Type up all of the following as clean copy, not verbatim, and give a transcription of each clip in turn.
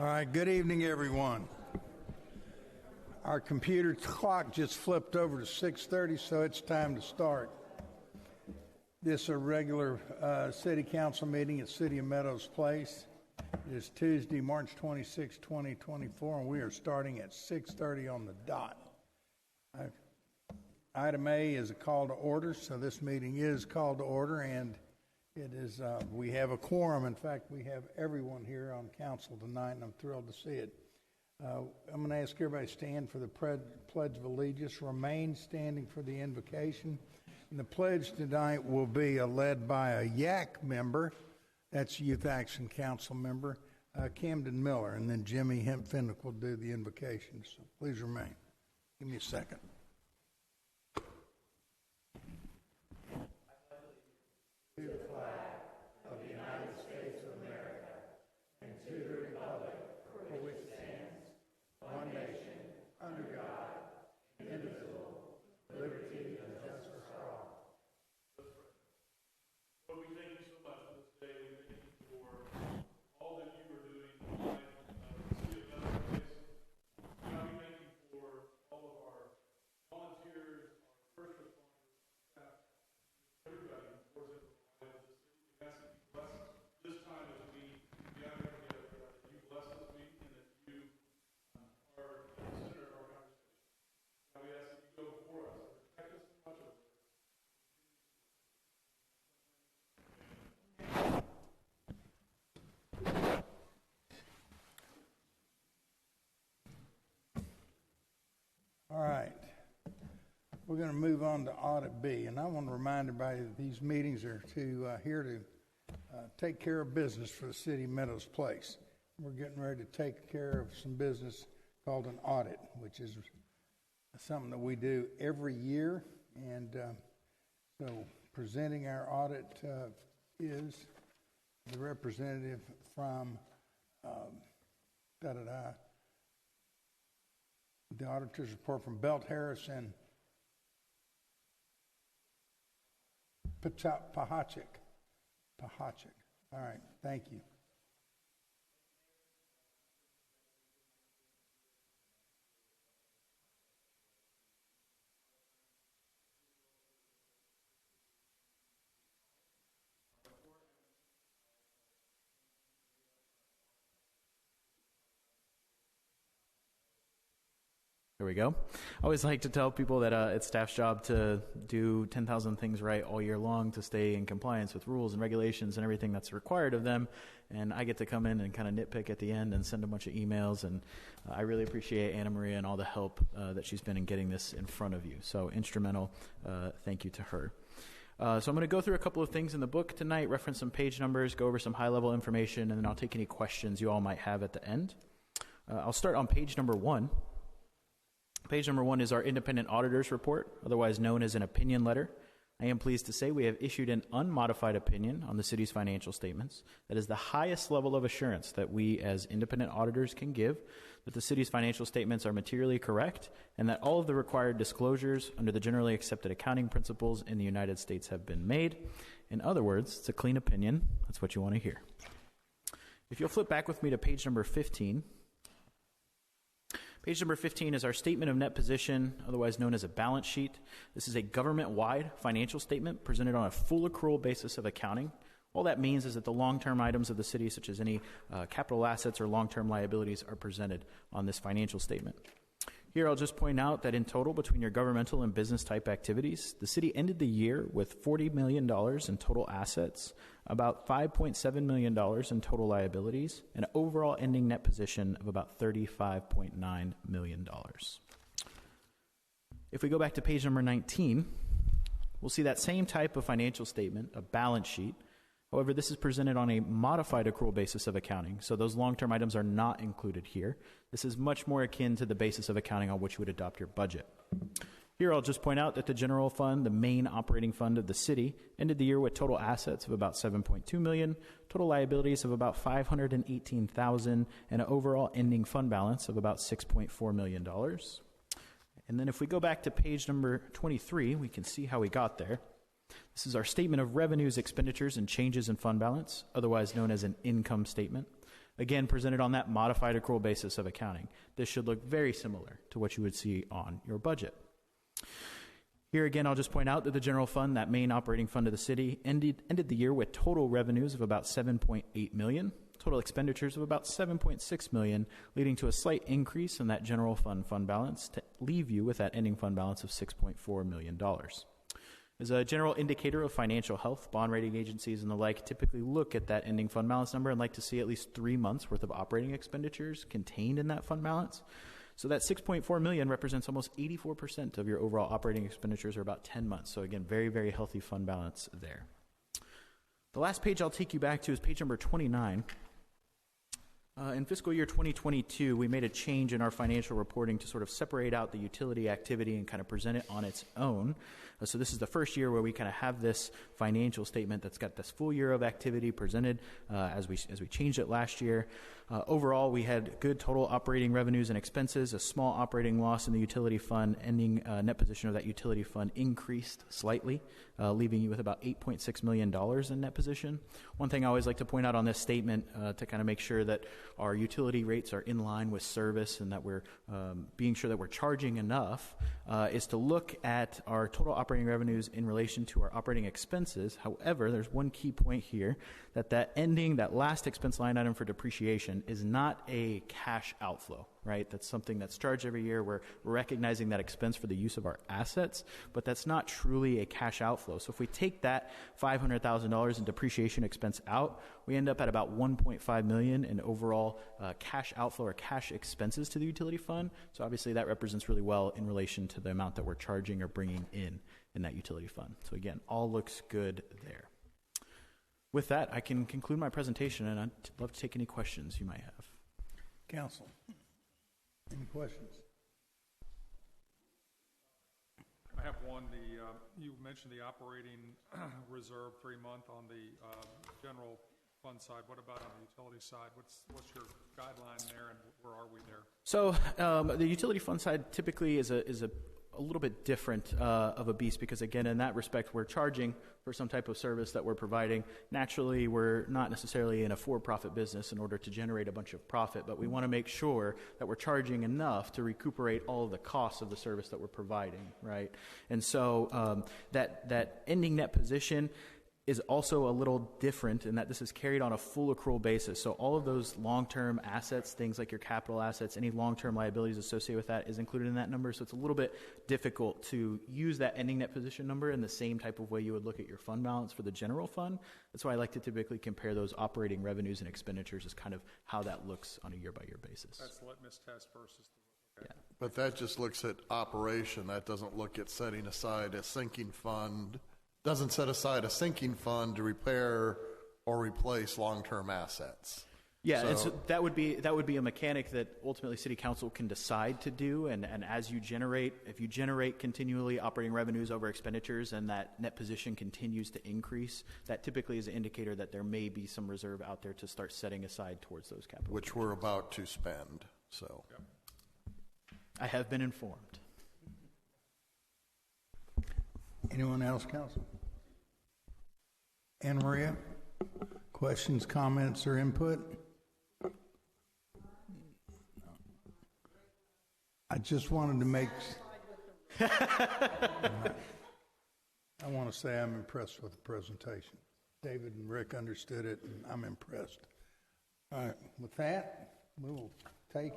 All right, good evening, everyone. Our computer clock just flipped over to 6:30, so it's time to start. This is a regular City Council meeting at City of Meadows Place. It is Tuesday, March 26, 2024, and we are starting at 6:30 on the dot. Item A is a call to order, so this meeting is called to order, and it is. We have a quorum. In fact, we have everyone here on council tonight, and I'm thrilled to see it. I'm going to ask everybody to stand for the Pledge of Allegiance. Remain standing for the invocation. And the pledge tonight will be led by a YAC member, that's Youth Action Council member, Camden Miller, and then Jimmy Hempfennick will do the invocation. So please remain. Give me a second. To the flag of the United States of America and to the republic for which it stands, one nation, under God, indivisible, liberty and justice for all. Lord, we thank you so much for this day. We thank you for all that you are doing tonight in the City of Meadows Place. God, we thank you for all of our volunteers, our first responders, staff, everybody who pours into the life of the city. We ask that you bless this time as we gather together, that you bless this meeting and that you are the center of our conversation. God, we ask that you go before us and protect us from much of it. All right. We're going to move on to Audit B, and I want to remind everybody that these meetings are here to take care of business for the City of Meadows Place. We're getting ready to take care of some business called an audit, which is something that we do every year. And so presenting our audit is the representative from the auditor's report from Belt Harris and Pahachik. All right, thank you. There we go. I always like to tell people that it's staff's job to do 10,000 things right all year long to stay in compliance with rules and regulations and everything that's required of them. And I get to come in and kind of nitpick at the end and send a bunch of emails. And I really appreciate Anna Maria and all the help that she's been in getting this in front of you. So instrumental. Thank you to her. So I'm going to go through a couple of things in the book tonight, reference some page numbers, go over some high-level information, and then I'll take any questions you all might have at the end. I'll start on page number 1. Page number 1 is our independent auditor's report, otherwise known as an opinion letter. I am pleased to say we have issued an unmodified opinion on the city's financial statements. That is the highest level of assurance that we as independent auditors can give that the city's financial statements are materially correct and that all of the required disclosures under the generally accepted accounting principles in the United States have been made. In other words, it's a clean opinion. That's what you want to hear. If you'll flip back with me to page number 15. Page number 15 is our statement of net position, otherwise known as a balance sheet. This is a government-wide financial statement presented on a full accrual basis of accounting. All that means is that the long-term items of the city, such as any capital assets or long-term liabilities, are presented on this financial statement. Here I'll just point out that in total, between your governmental and business type activities, the city ended the year with $40 million in total assets, about $5.7 million in total liabilities, and an overall ending net position of about $35.9 million. If we go back to page number 19, we'll see that same type of financial statement, a balance sheet. However, this is presented on a modified accrual basis of accounting, so those long-term items are not included here. This is much more akin to the basis of accounting on which you would adopt your budget. Here I'll just point out that the general fund, the main operating fund of the city, ended the year with total assets of about $7.2 million, total liabilities of about $518,000, and an overall ending fund balance of about $6.4 million. And then if we go back to page number 23, we can see how we got there. This is our statement of revenues, expenditures, and changes in fund balance, otherwise known as an income statement. Again, presented on that modified accrual basis of accounting. This should look very similar to what you would see on your budget. Here again, I'll just point out that the general fund, that main operating fund of the city, ended the year with total revenues of about $7.8 million, total expenditures of about $7.6 million, leading to a slight increase in that general fund balance to leave you with that ending fund balance of $6.4 million. As a general indicator of financial health, bond rating agencies and the like typically look at that ending fund balance number and like to see at least 3 months worth of operating expenditures contained in that fund balance. So that $6.4 million represents almost 84% of your overall operating expenditures, or about 10 months. So again, very, very healthy fund balance there. The last page I'll take you back to is page number 29. In fiscal year 2022, we made a change in our financial reporting to sort of separate out the utility activity and kind of present it on its own. So this is the first year where we kind of have this financial statement that's got this full year of activity presented as we changed it last year. Overall, we had good total operating revenues and expenses, a small operating loss in the utility fund, ending net position of that utility fund increased slightly, leaving you with about $8.6 million in net position. One thing I always like to point out on this statement to kind of make sure that our utility rates are in line with service and that we're being sure that we're charging enough is to look at our total operating revenues in relation to our operating expenses. However, there's one key point here, that last expense line item for depreciation is not a cash outflow, right? That's something that's charged every year. We're recognizing that expense for the use of our assets, but that's not truly a cash outflow. So if we take that $500,000 in depreciation expense out, we end up at about $1.5 million in overall cash outflow or cash expenses to the utility fund. So obviously that represents really well in relation to the amount that we're charging or bringing in that utility fund. So again, all looks good there. With that, I can conclude my presentation, and I'd love to take any questions you might have. Council, any questions? I have one. You mentioned the operating reserve 3-month on the general fund side. What about on the utility side? What's your guideline there, and where are we there? So the utility fund side typically is a little bit different of a beast because, again, in that respect, we're charging for some type of service that we're providing. Naturally, we're not necessarily in a for-profit business in order to generate a bunch of profit, but we want to make sure that we're charging enough to recuperate all of the costs of the service that we're providing, right? And so that ending net position is also a little different in that this is carried on a full accrual basis. So all of those long-term assets, things like your capital assets, any long-term liabilities associated with that is included in that number. So it's a little bit difficult to use that ending net position number in the same type of way you would look at your fund balance for the general fund. That's why I like to typically compare those operating revenues and expenditures as kind of how that looks on a year-by-year basis. That's the litmus test versus the... Okay. Yeah. But that just looks at operation. That doesn't look at setting aside a sinking fund. Doesn't set aside a sinking fund to repair or replace long-term assets. Yeah, and so that would be a mechanic that ultimately City Council can decide to do. And as you generate, if you generate continually operating revenues over expenditures and that net position continues to increase, that typically is an indicator that there may be some reserve out there to start setting aside towards those capital. Which we're about to spend. So, Yep. I have been informed. Anyone else, Council? Anna Maria? Questions, comments, or input? I just wanted to make... I want to say I'm impressed with the presentation. David and Rick understood it, and I'm impressed. All right, with that, we will take...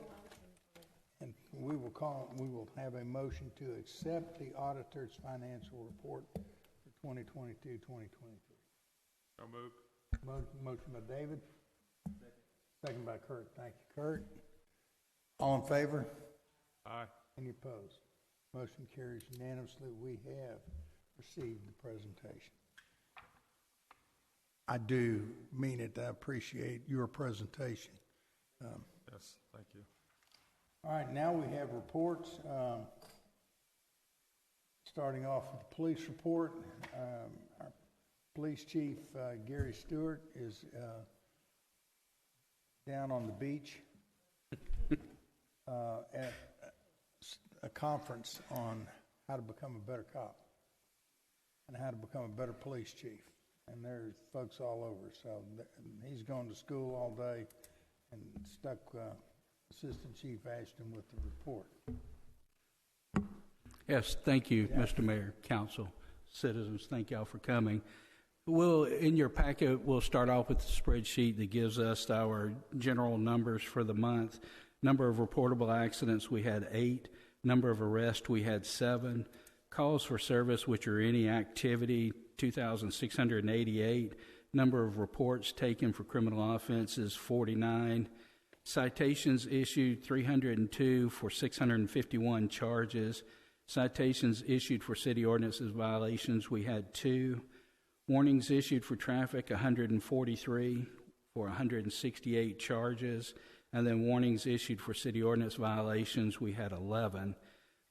And we will have a motion to accept the auditor's financial report for 2022-2023. So moved. Motion by David. Second by Kurt. Thank you, Kurt. All in favor? Aye. Any opposed? Motion carries unanimously. We have received the presentation. I do mean it. I appreciate your presentation. Yes, thank you. All right, now we have reports. Starting off with the police report, our police chief, Gary Stewart, is down on the beach at a conference on how to become a better cop and how to become a better police chief. And there's folks all over. So he's going to school all day and stuck Assistant Chief Ashton with the report. Yes, thank you, Mr. Mayor, council, citizens. Thank y'all for coming. In your packet, we'll start off with the spreadsheet that gives us our general numbers for the month. Number of reportable accidents, we had 8. Number of arrests, we had 7. Calls for service, which are any activity, 2,688. Number of reports taken for criminal offenses, 49. Citations issued, 302 for 651 charges. Citations issued for city ordinances violations, we had 2. Warnings issued for traffic, 143 for 168 charges. And then warnings issued for city ordinance violations, we had 11.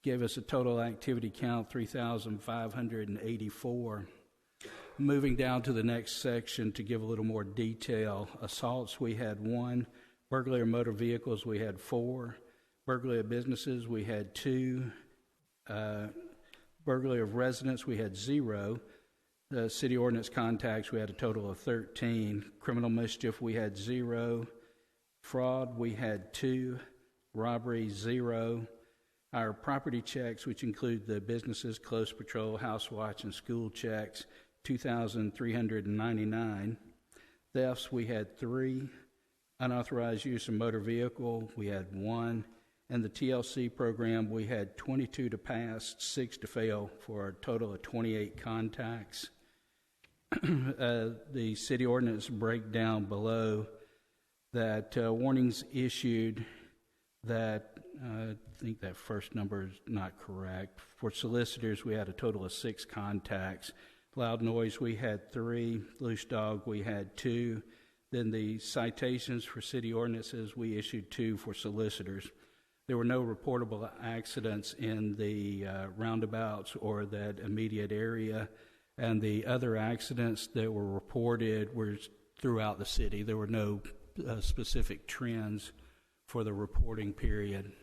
Gave us a total activity count, 3,584. Moving down to the next section to give a little more detail. Assaults, we had 1. Burglary of motor vehicles, we had 4. Burglary of businesses, we had 2. Burglary of residents, we had 0. City ordinance contacts, we had a total of 13. Criminal mischief, we had 0. Fraud, we had 2. Robbery, 0. Our property checks, which include the businesses, close patrol, house watch, and school checks, 2,399. Thefts, we had 3. Unauthorized use of motor vehicle, we had 1. And the TLC program, we had 22 to pass, 6 to fail, for a total of 28 contacts. The city ordinance breakdown below that warnings issued that I think that first number is not correct. For solicitors, we had a total of 6 contacts. Loud noise, we had 3. Loose dog, we had 2. Then the citations for city ordinances, we issued 2 for solicitors. There were no reportable accidents in the roundabouts or that immediate area, and the other accidents that were reported were throughout the city. There were no specific trends for the reporting period.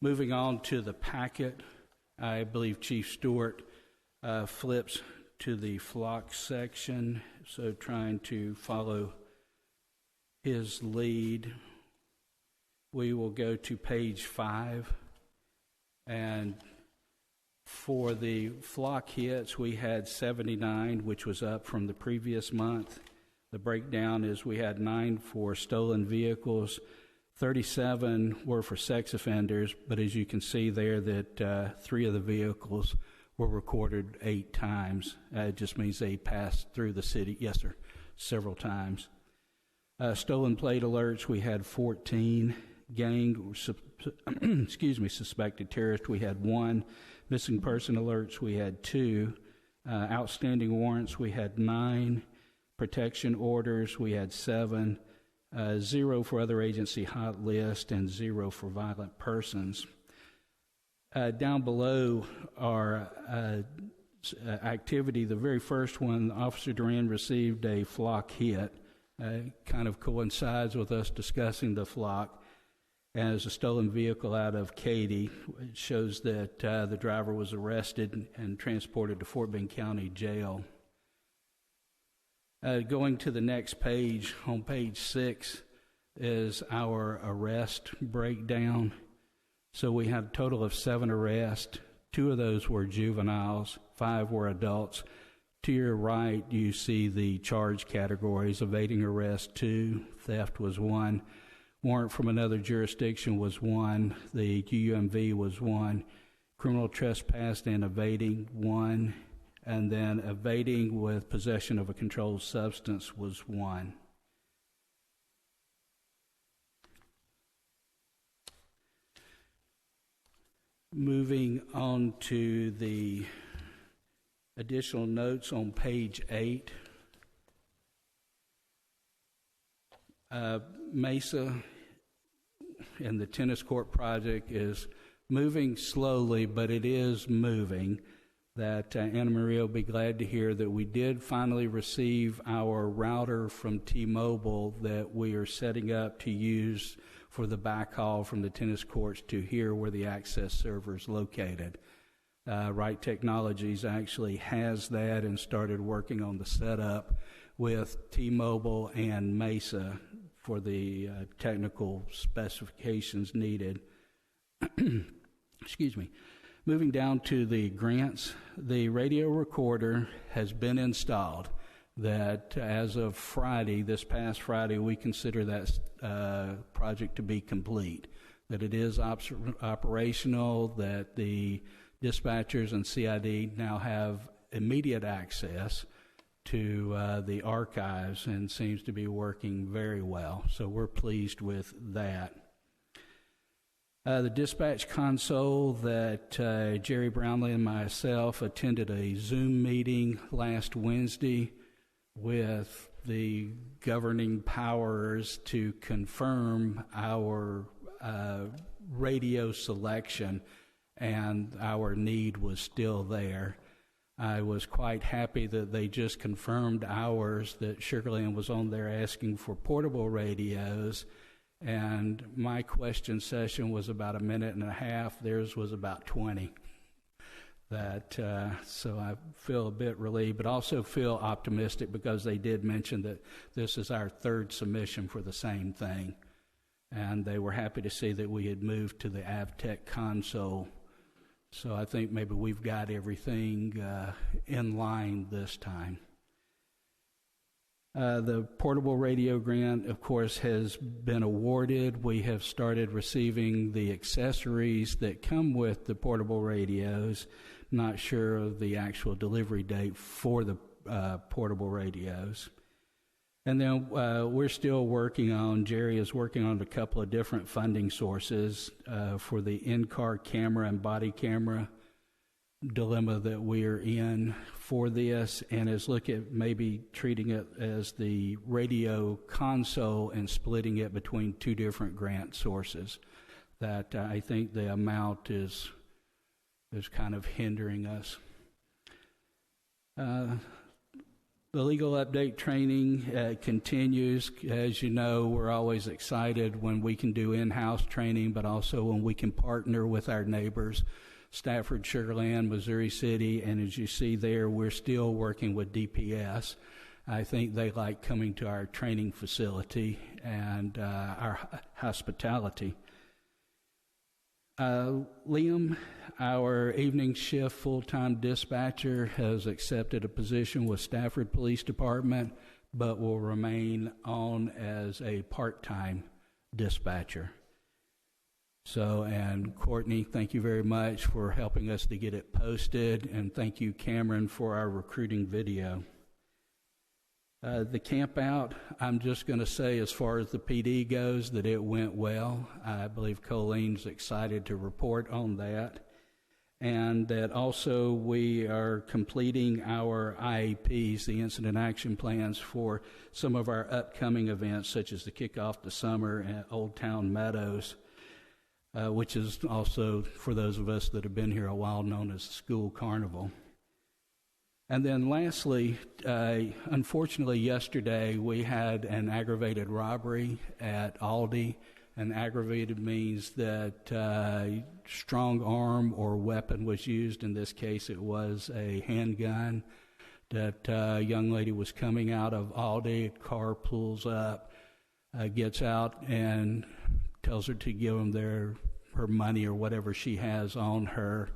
Moving on to the packet, I believe Chief Stewart flips to the flock section, so trying to follow his lead. We will go to page 5, and for the flock hits, we had 79, which was up from the previous month. The breakdown is we had 9 for stolen vehicles, 37 were for sex offenders, but as you can see there that 3 of the vehicles were recorded 8 times. It just means they passed through the city, yes sir, several times. Stolen plate alerts, we had 14. Gang, suspected terrorist, we had 1. Missing person alerts, we had 2. Outstanding warrants, we had 9. Protection orders, we had 7. 0 for other agency hot list, and 0 for violent persons. Down below our activity, the very first one, Officer Duran received a flock hit. Kind of coincides with us discussing the flock. As a stolen vehicle out of Katy. It shows that the driver was arrested and transported to Fort Bend County Jail. Going to the next page, on page 6, is our arrest breakdown. So we had a total of 7 arrests. 2 of those were juveniles, 5 were adults. To your right, you see the charge categories. Evading arrest, 2. Theft was 1. Warrant from another jurisdiction was 1. The UUMV was 1. Criminal trespass and evading, 1. And then evading with possession of a controlled substance was 1. Moving on to the additional notes on page 8. Mesa and the tennis court project is moving slowly, but it is moving. That Anna Maria will be glad to hear that we did finally receive our router from T-Mobile that we are setting up to use for the backhaul from the tennis courts to here where the access server is located. Right Technologies actually has that and started working on the setup with T-Mobile and Mesa for the technical specifications needed. Excuse me. Moving down to the grants, the radio recorder has been installed. That as of Friday, this past Friday, we consider that project to be complete. That it is operational, that the dispatchers and CID now have immediate access to the archives and seems to be working very well. So we're pleased with that. The dispatch console that Jerry Brownlee and myself attended a Zoom meeting last Wednesday with the governing powers to confirm our radio selection, and our need was still there. I was quite happy that they just confirmed ours, that Sugar Land was on there asking for portable radios, and my question session was about 1.5 minutes. Theirs was about 20. So I feel a bit relieved, but also feel optimistic because they did mention that this is our third submission for the same thing. And they were happy to see that we had moved to the AvTech console. So I think maybe we've got everything in line this time. The portable radio grant, of course, has been awarded. We have started receiving the accessories that come with the portable radios. Not sure of the actual delivery date for the portable radios. And then we're still working on, Jerry is working on a couple of different funding sources for the in-car camera and body camera dilemma that we're in for this, and is looking at maybe treating it as the radio console and splitting it between two different grant sources. That I think the amount is kind of hindering us. The legal update training continues. As you know, we're always excited when we can do in-house training, but also when we can partner with our neighbors, Stafford, Sugar Land, Missouri City, and as you see there, we're still working with DPS. I think they like coming to our training facility and our hospitality. Liam, our evening shift full-time dispatcher, has accepted a position with Stafford Police Department, but will remain on as a part-time dispatcher. So, and Courtney, thank you very much for helping us to get it posted, and thank you, Cameron, for our recruiting video. The camp out, I'm just going to say, as far as the PD goes, that it went well. I believe Colleen's excited to report on that. And that also we are completing our IAPs, the incident action plans, for some of our upcoming events, such as the kickoff to summer at Old Town Meadows, which is also, for those of us that have been here a while, known as the School Carnival. And then lastly, unfortunately yesterday we had an aggravated robbery at Aldi. And aggravated means that strong arm or weapon was used. In this case, it was a handgun. That young lady was coming out of Aldi, a car pulls up, gets out and tells her to give them her money or whatever she has on her.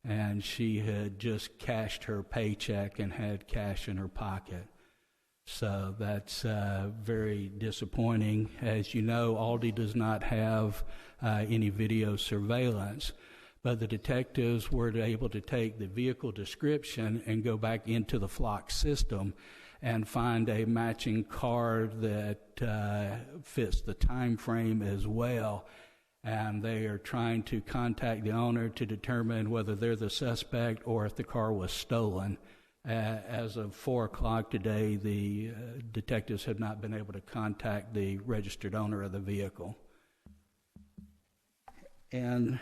And she had just cashed her paycheck and had cash in her pocket. So that's very disappointing. As you know, Aldi does not have any video surveillance, but the detectives were able to take the vehicle description and go back into the Flock system and find a matching car that fits the time frame as well. And they are trying to contact the owner to determine whether they're the suspect or if the car was stolen. As of 4 o'clock today, the detectives have not been able to contact the registered owner of the vehicle. And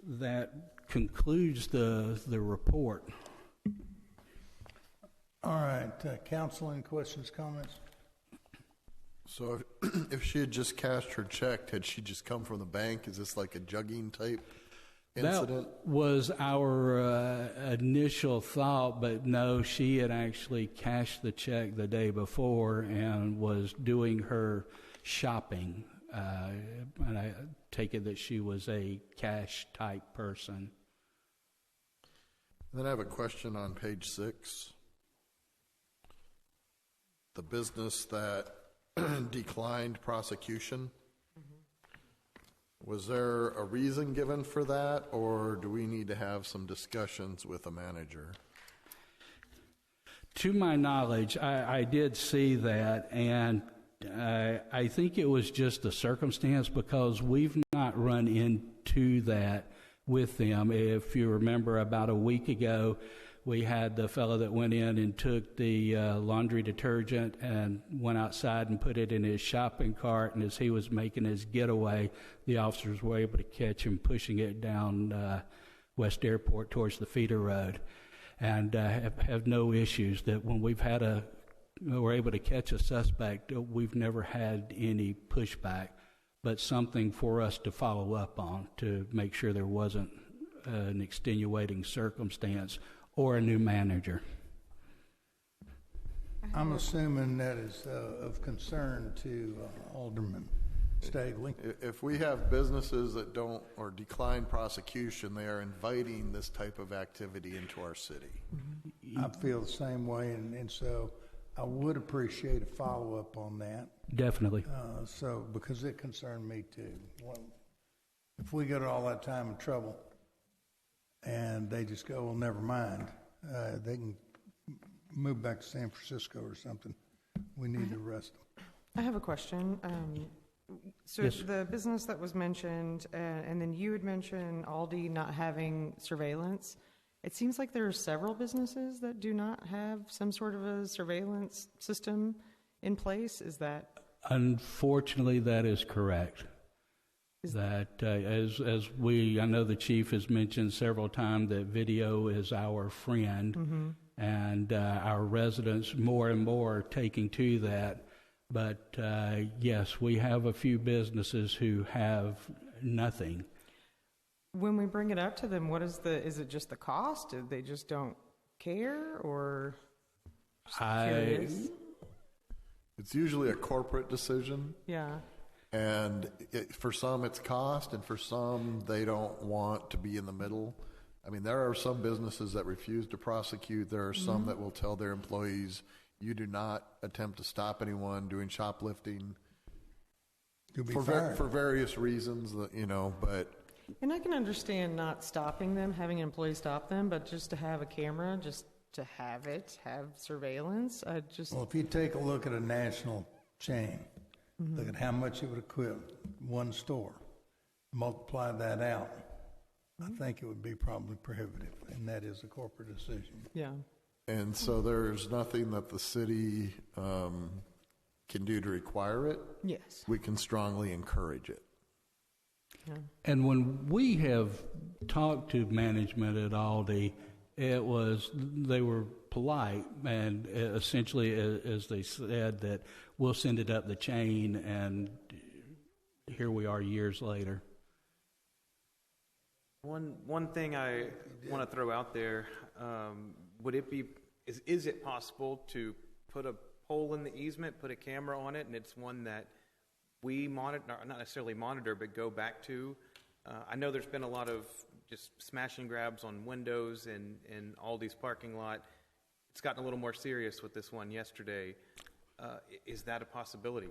that concludes the report. All right, counsel, any questions, comments? So if she had just cashed her check, had she just come from the bank? Is this like a jugging type incident? That was our initial thought, but no, she had actually cashed the check the day before and was doing her shopping, and I take it that she was a cash-type person. Then I have a question on page 6. The business that declined prosecution. Was there a reason given for that, or do we need to have some discussions with a manager? To my knowledge, I did see that, and I think it was just a circumstance because we've not run into that with them. If you remember, about a week ago, we had the fellow that went in and took the laundry detergent and went outside and put it in his shopping cart, and as he was making his getaway, the officers were able to catch him pushing it down West Airport towards the feeder road. And have no issues that when we're able to catch a suspect, we've never had any pushback, but something for us to follow up on to make sure there wasn't an extenuating circumstance or a new manager. I'm assuming that is of concern to Alderman Stagley. If we have businesses that don't or decline prosecution, they are inviting this type of activity into our city. I feel the same way, and so I would appreciate a follow-up on that. Definitely. So, because it concerned me too. Well, if we go to all that time and trouble and they just go, well, never mind, they can move back to San Francisco or something. We need to arrest them. I have a question. So Yes. the business that was mentioned, and then you had mentioned Aldi not having surveillance. It seems like there are several businesses that do not have some sort of a surveillance system in place. Is that? Unfortunately, that is correct. That I know the chief has mentioned several times that video is our friend, and our residents more and more are taking to that. But yes, we have a few businesses who have nothing. When we bring it up to them, is it just the cost? They just don't care, or just curious? It's usually a corporate decision. Yeah. And for some, it's cost, and for some, they don't want to be in the middle. I mean, there are some businesses that refuse to prosecute. There are some that will tell their employees, you do not attempt to stop anyone doing shoplifting. You'll be For fired. various reasons, but... And I can understand not stopping them, having an employee stop them, but just to have a camera, just to have surveillance, Well, if you take a look at a national chain, look at how much it would equip one store, multiply that out, I think it would be probably prohibitive, and that is a corporate decision. yeah. And so there's nothing that the city can do to require it. Yes. We can strongly encourage it. Yeah. And when we have talked to management at Aldi, they were polite, and essentially, as they said, that we'll send it up the chain, and here we are years later. One thing I want to throw out there, is it possible to put a pole in the easement, put a camera on it, and it's one that we monitor, not necessarily monitor, but go back to? I know there's been a lot of just smash and grabs on windows in Aldi's parking lot. It's gotten a little more serious with this one yesterday. Is that a possibility?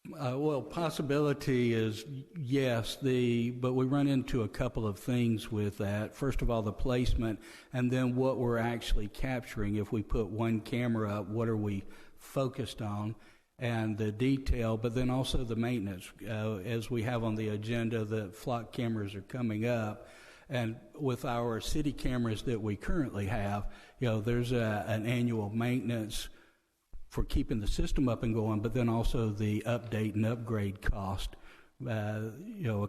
Well, possibility is yes, but we run into a couple of things with that. First of all, the placement, and then what we're actually capturing. If we put one camera up, what are we focused on? And the detail, but then also the maintenance. As we have on the agenda, the flock cameras are coming up. And with our city cameras that we currently have, there's an annual maintenance for keeping the system up and going, but then also the update and upgrade cost. A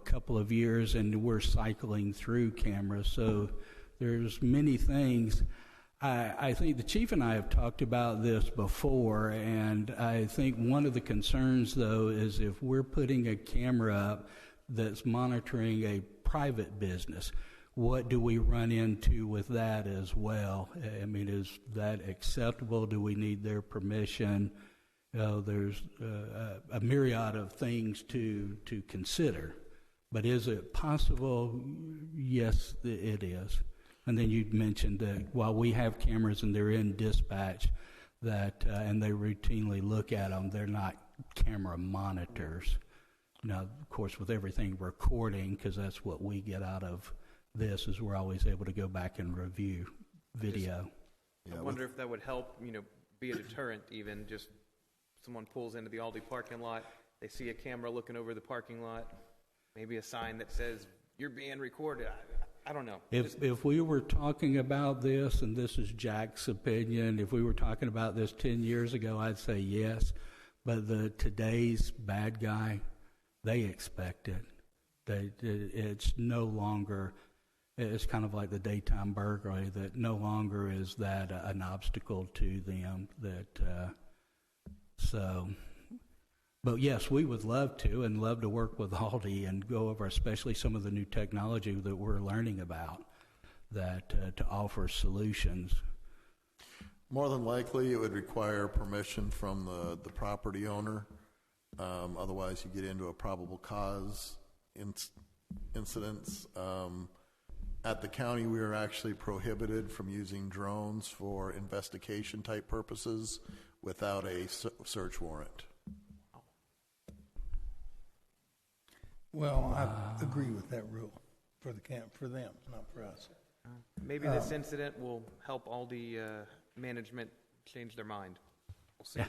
couple of years, and we're cycling through cameras. So there's many things. I think the chief and I have talked about this before, and I think one of the concerns, though, is if we're putting a camera up that's monitoring a private business, what do we run into with that as well? I mean, is that acceptable? Do we need their permission? There's a myriad of things to consider. But is it possible? Yes, it is. And then you mentioned that while we have cameras and they're in dispatch, that and they routinely look at them, they're not camera monitors. Now, of course, with everything recording, because that's what we get out of this, is we're always able to go back and review video. I wonder if that would help, be a deterrent even. Just someone pulls into the Aldi parking lot, they see a camera looking over the parking lot, maybe a sign that says, "You're being recorded." I don't know. If we were talking about this, and this is Jack's opinion, if we were talking about this 10 years ago, I'd say yes. But today's bad guy, they expect it. It's no longer, it's kind of like the daytime burglary, that no longer is that an obstacle to them. But yes, we would love to work with Aldi and go over especially some of the new technology that we're learning about, that to offer solutions. More than likely, it would require permission from the property owner. Otherwise, you get into a probable cause incidents. At the county, we are actually prohibited from using drones for investigation type purposes without a search warrant. Well, I agree with that rule for them, not for us. Maybe this incident will help Aldi management change their mind. We'll see. Yeah.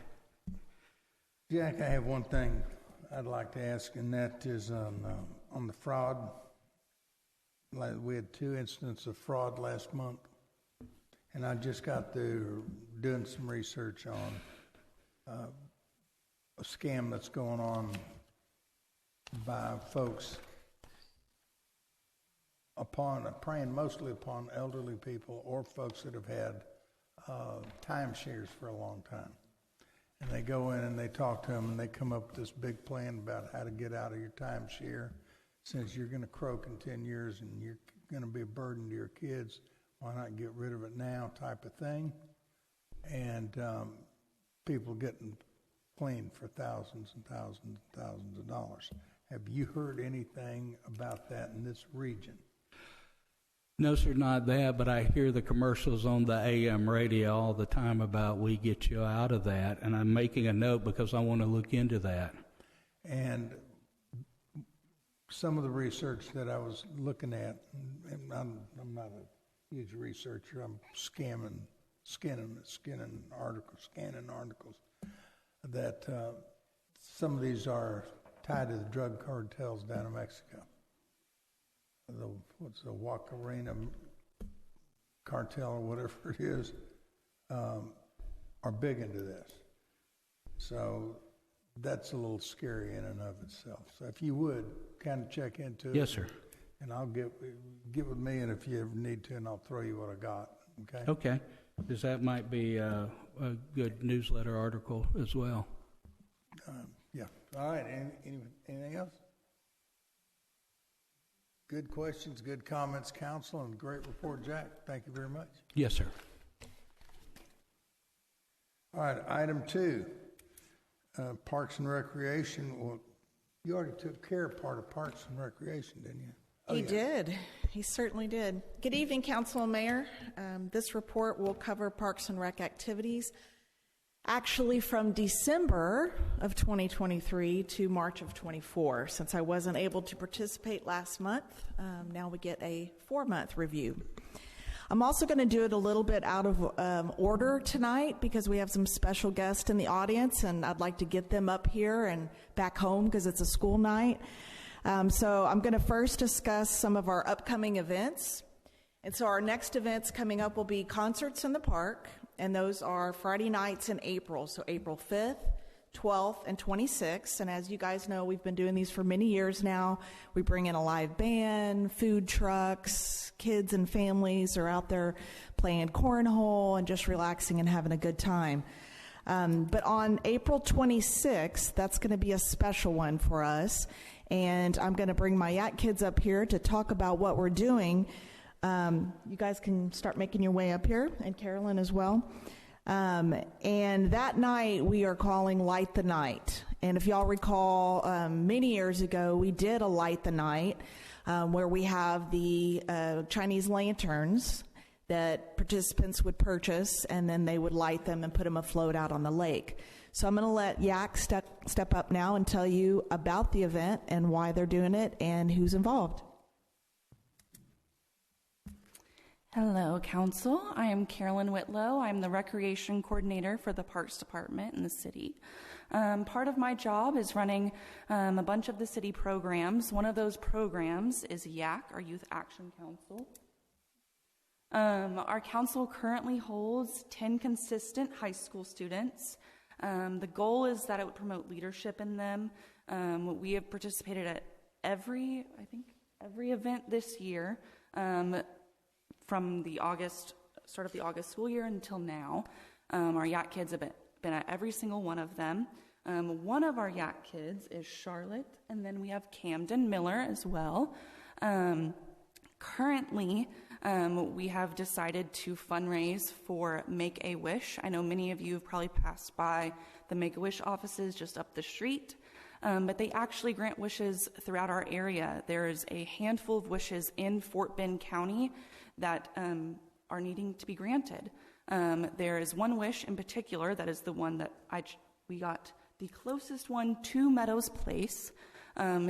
Jack, I have one thing I'd like to ask, and that is on the fraud. We had 2 incidents of fraud last month, and I just got through doing some research on a scam that's going on by folks preying mostly upon elderly people or folks that have had timeshares for a long time. And they go in and they talk to them and they come up with this big plan about how to get out of your timeshare. Since you're going to croak in 10 years and you're going to be a burden to your kids, why not get rid of it now type of thing? And people getting clean for thousands and thousands and thousands of dollars. Have you heard anything about that in this region? No, sir, not that, but I hear the commercials on the AM radio all the time about we get you out of that, and I'm making a note because I want to look into that. And some of the research that I was looking at, and I'm not a huge researcher, I'm scanning articles, that some of these are tied to the drug cartels down in Mexico. What's the Huacarina cartel or whatever it is, are big into this. So that's a little scary in and of itself. So if you would kind of check into it. Yes, sir. And I'll get with me, and if you ever need to, and I'll throw you what I got. Okay. Okay. Because that might be a good newsletter article as well. Yeah. All right. Anything else? Good questions, good comments, counsel, and great report, Jack. Thank you very much. Yes, sir. All right, item 2, Parks and Recreation. Well, you already took care of part of Parks and Recreation, didn't you? He did. He certainly did. Good evening, Council and Mayor. This report will cover Parks and Rec activities actually from December of 2023 to March of 24. Since I wasn't able to participate last month, now we get a 4-month review. I'm also going to do it a little bit out of order tonight because we have some special guests in the audience, and I'd like to get them up here and back home because it's a school night. So I'm going to first discuss some of our upcoming events. And so our next events coming up will be concerts in the park, and those are Friday nights in April, so April 5th, 12th, and 26th. And as you guys know, we've been doing these for many years now. We bring in a live band, food trucks, kids and families are out there playing cornhole and just relaxing and having a good time. But on April 26th, that's going to be a special one for us. And I'm going to bring my Yak kids up here to talk about what we're doing. You guys can start making your way up here, and Carolyn as well. And that night we are calling Light the Night. And if y'all recall, many years ago we did a Light the Night where we have the Chinese lanterns that participants would purchase, and then they would light them and put them afloat out on the lake. So I'm going to let Yak step up now and tell you about the event and why they're doing it and who's involved. Hello, Council. I am Carolyn Whitlow. I'm the Recreation Coordinator for the Parks Department in the city. Part of my job is running a bunch of the city programs. One of those programs is YAC, our Youth Action Council. Our council currently holds 10 consistent high school students. The goal is that it would promote leadership in them. We have participated at every event this year from the start of the August school year until now. Our YAC kids have been at every single one of them. One of our YAC kids is Charlotte, and then we have Camden Miller as well. Currently, we have decided to fundraise for Make-A-Wish. I know many of you have probably passed by the Make-A-Wish offices just up the street, but they actually grant wishes throughout our area. There's a handful of wishes in Fort Bend County that are needing to be granted. There is one wish in particular that is the one that we got the closest one to Meadows Place.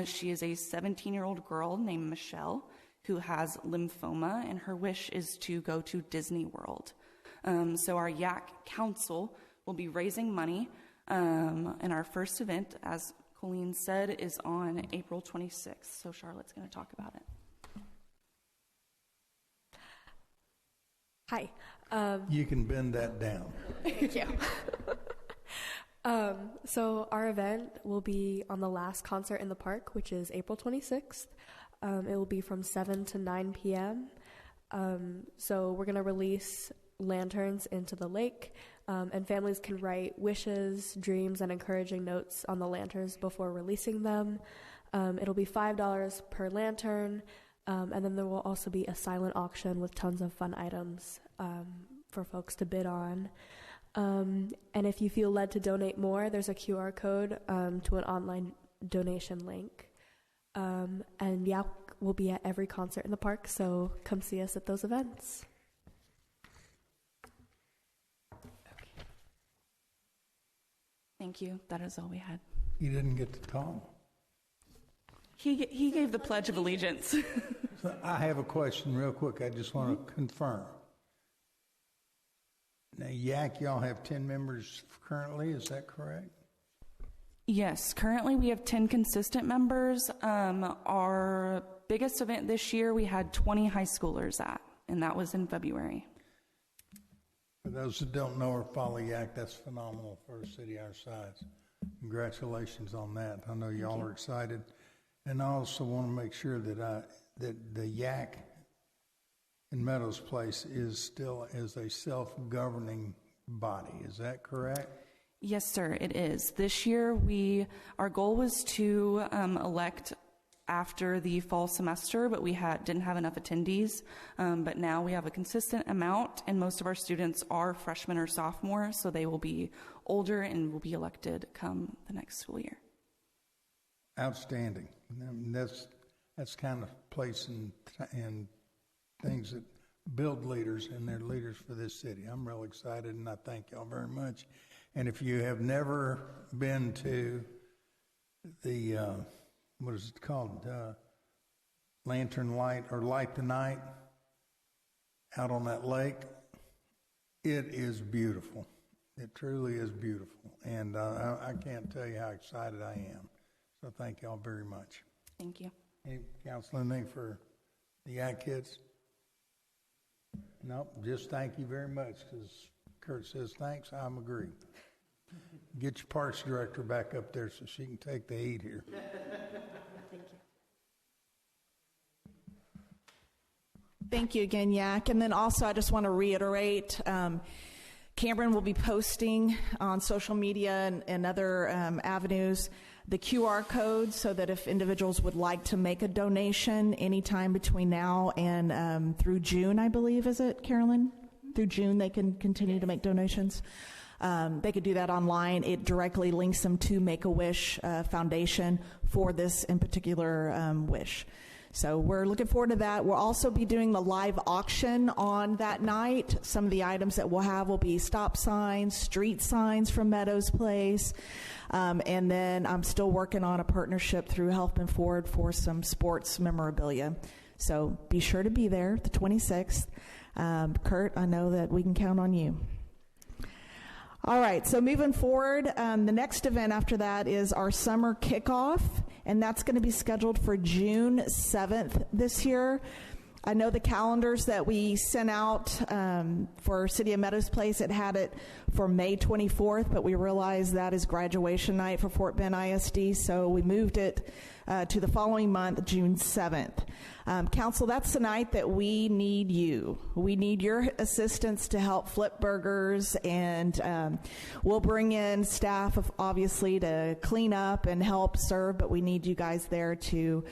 She is a 17-year-old girl named Michelle who has lymphoma, and her wish is to go to Disney World. So our YAC Council will be raising money, and our first event, as Colleen said, is on April 26th. So Charlotte's going to talk about it. Hi. You can bend that down. Yeah. So our event will be on the last concert in the park, which is April 26th. It will be from 7 to 9 p.m. So we're going to release lanterns into the lake, and families can write wishes, dreams, and encouraging notes on the lanterns before releasing them. It'll be $5 per lantern, and then there will also be a silent auction with tons of fun items for folks to bid on. And if you feel led to donate more, there's a QR code to an online donation link. And yeah, we'll be at every concert in the park, so come see us at those events. Okay. Thank you. That is all we had. You didn't get to talk. He gave the Pledge of Allegiance. So I have a question real quick. I just want to confirm. Now, YAC, y'all have 10 members currently, is that correct? Yes, currently we have 10 consistent members. Our biggest event this year, we had 20 high schoolers at, and that was in February. For those that don't know or follow YAC, that's phenomenal for a city our size. Congratulations on that. I know y'all are excited. And I also want to make sure that that the YAC in Meadows Place is still as a self-governing body. Is that correct? Yes, sir, it is. This year, our goal was to elect after the fall semester, but we didn't have enough attendees. But now we have a consistent amount, and most of our students are freshmen or sophomores, so they will be older and will be elected come the next school year. Outstanding. I mean, that's kind of place and things that build leaders, and they're leaders for this city. I'm real excited, and I thank y'all very much. And if you have never been to the, what is it called, Lantern Light or Light the Night out on that lake, it is beautiful. It truly is beautiful. And I can't tell you how excited I am. So thank y'all very much. Thank you. Any council, anything for the YAC kids? Nope, just thank you very much, because Kurt says thanks, I'm agree. Get your parks director back up there so she can take the heat here. Thank you. Thank you again, Yak. And then also I just want to reiterate, Cameron will be posting on social media and other avenues the QR code so that if individuals would like to make a donation anytime between now and through June, I believe, is it, Carolyn? through June, they can continue to make donations. They could do that online. It directly links them to Make-A-Wish Foundation for this in particular wish. So we're looking forward to that. We'll also be doing the live auction on that night. Some of the items that we'll have will be stop signs, street signs from Meadows Place, and then I'm still working on a partnership through Helpman Ford for some sports memorabilia. So be sure to be there the 26th. Kurt, I know that we can count on you. All right, so moving forward, the next event after that is our summer kickoff, and that's going to be scheduled for June 7th this year. I know the calendars that we sent out for City of Meadows Place, it had it for May 24th, but we realized that is graduation night for Fort Bend ISD, so we moved it to the following month, June 7th. Council, that's the night that we need you. We need your assistance to help flip burgers, and we'll bring in staff, obviously, to clean up and help serve, but we need you guys there to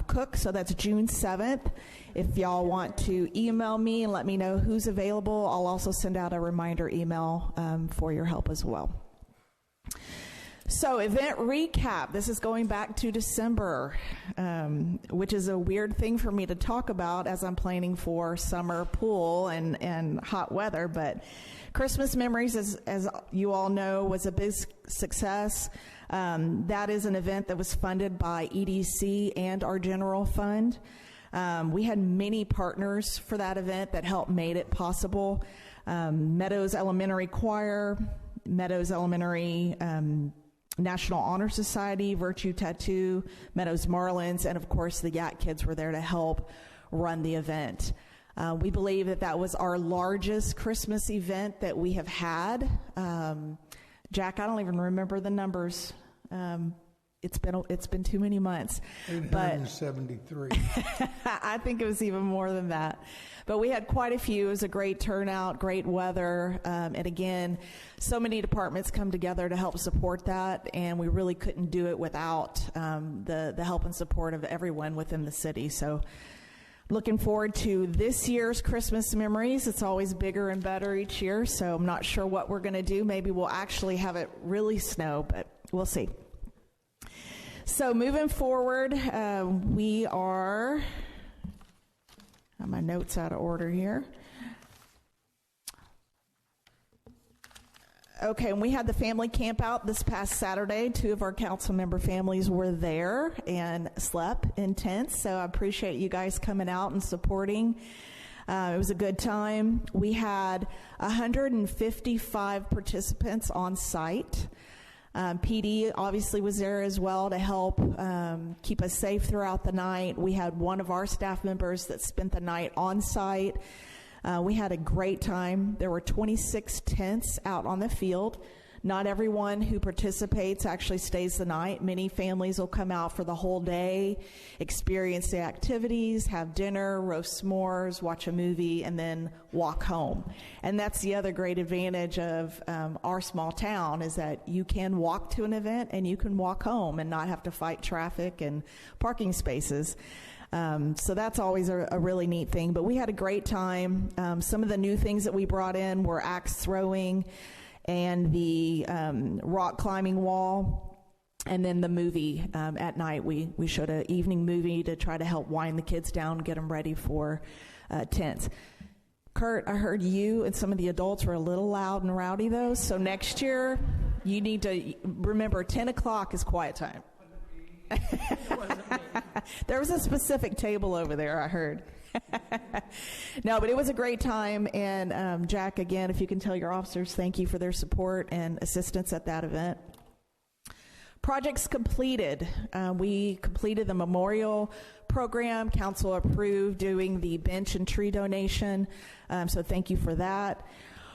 cook. So that's June 7th. If y'all want to email me and let me know who's available, I'll also send out a reminder email for your help as well. So event recap, this is going back to December, which is a weird thing for me to talk about as I'm planning for summer pool and hot weather, but Christmas Memories, as you all know, was a big success. That is an event that was funded by EDC and our general fund. We had many partners for that event that helped made it possible. Meadows Elementary Choir, Meadows Elementary National Honor Society, Virtue Tattoo, Meadows Marlins, and of course the Yak Kids were there to help run the event. We believe that that was our largest Christmas event that we have had. Jack, I don't even remember the numbers. It's been too many months. 873. I think it was even more than that. But we had quite a few. It was a great turnout, great weather. And again, so many departments come together to help support that. And we really couldn't do it without the help and support of everyone within the city. So looking forward to this year's Christmas Memories. It's always bigger and better each year. So I'm not sure what we're going to do. Maybe we'll actually have it really snow, but we'll see. So moving forward, we are, I have my notes out of order here. Okay, and we had the family camp out this past Saturday. 2 of our council member families were there and slept in tents, so I appreciate you guys coming out and supporting. It was a good time. We had 155 participants on site. PD obviously was there as well to help keep us safe throughout the night. We had one of our staff members that spent the night on site. We had a great time. There were 26 tents out on the field. Not everyone who participates actually stays the night. Many families will come out for the whole day, experience the activities, have dinner, roast s'mores, watch a movie, and then walk home. And that's the other great advantage of our small town, is that you can walk to an event and you can walk home and not have to fight traffic and parking spaces. So that's always a really neat thing. But we had a great time. Some of the new things that we brought in were axe throwing and the rock climbing wall, and then the movie at night. We showed an evening movie to try to help wind the kids down, get them ready for tents. Kurt, I heard you and some of the adults were a little loud and rowdy, though, so next year you need to remember 10 o'clock is quiet time. There was a specific table over there, I heard. No, but it was a great time, and Jack, again, if you can tell your officers thank you for their support and assistance at that event. Projects completed. We completed the memorial program. Council approved doing the bench and tree donation, so thank you for that.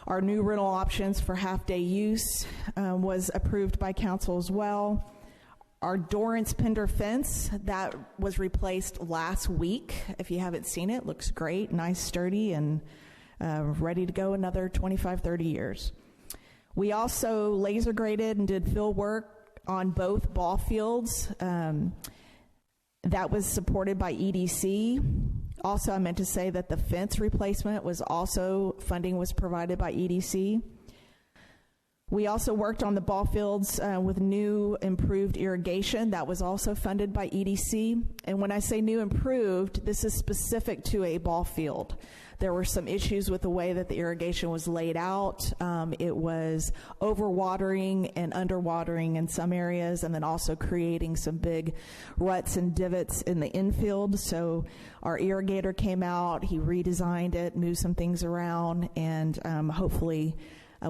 Our new rental options for half-day use was approved by council as well. Our Dorrance Pender fence, that was replaced last week. If you haven't seen it, looks great, nice, sturdy, and ready to go another 25, 30 years. We also laser graded and did field work on both ball fields. That was supported by EDC. Also, I meant to say that the fence replacement was also, funding was provided by EDC. We also worked on the ball fields with new improved irrigation. That was also funded by EDC. And when I say new improved, this is specific to a ball field. There were some issues with the way that the irrigation was laid out. It was overwatering and underwatering in some areas, and then also creating some big ruts and divots in the infield. So our irrigator came out, he redesigned it, moved some things around, and hopefully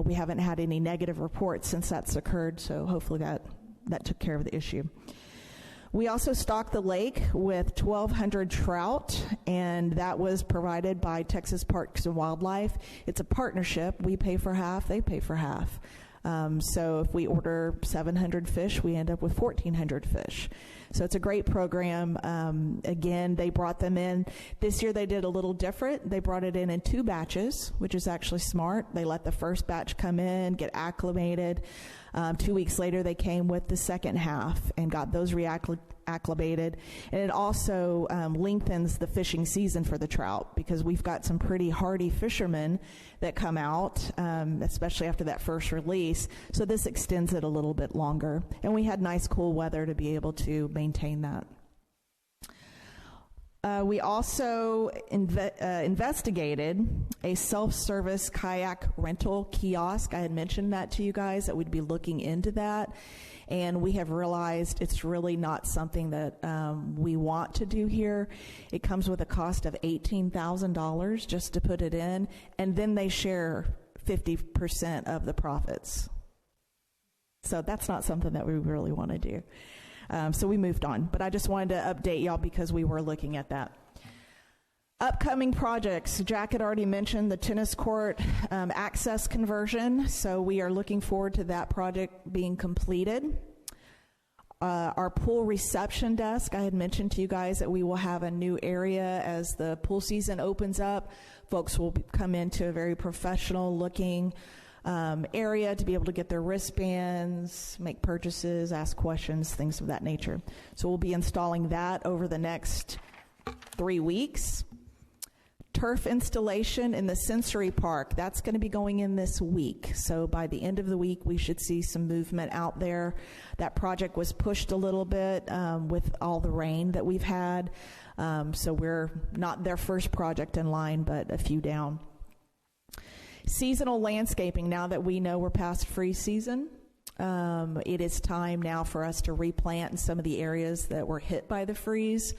we haven't had any negative reports since that's occurred, so hopefully that took care of the issue. We also stocked the lake with 1,200 trout, and that was provided by Texas Parks and Wildlife. It's a partnership. We pay for half, they pay for half. So if we order 700 fish, we end up with 1,400 fish. So it's a great program. Again, they brought them in. This year they did a little different. They brought it in 2 batches, which is actually smart. They let the first batch come in, get acclimated. 2 weeks later, they came with the second half and got those reacclimated. And it also lengthens the fishing season for the trout, because we've got some pretty hardy fishermen that come out, especially after that first release. So this extends it a little bit longer. And we had nice, cool weather to be able to maintain that. We also investigated a self-service kayak rental kiosk. I had mentioned that to you guys, that we'd be looking into that. And we have realized it's really not something that we want to do here. It comes with a cost of $18,000 just to put it in, and then they share 50% of the profits. So that's not something that we really want to do. So we moved on, but I just wanted to update y'all because we were looking at that. Upcoming projects. Jack had already mentioned the tennis court access conversion, so we are looking forward to that project being completed. Our pool reception desk, I had mentioned to you guys that we will have a new area as the pool season opens up. Folks will come into a very professional looking area to be able to get their wristbands, make purchases, ask questions, things of that nature. So we'll be installing that over the next 3 weeks. Turf installation in the sensory park, that's going to be going in this week. So by the end of the week, we should see some movement out there. That project was pushed a little bit with all the rain that we've had. So we're not their first project in line, but a few down. Seasonal landscaping, now that we know we're past freeze season, it is time now for us to replant in some of the areas that were hit by the freeze.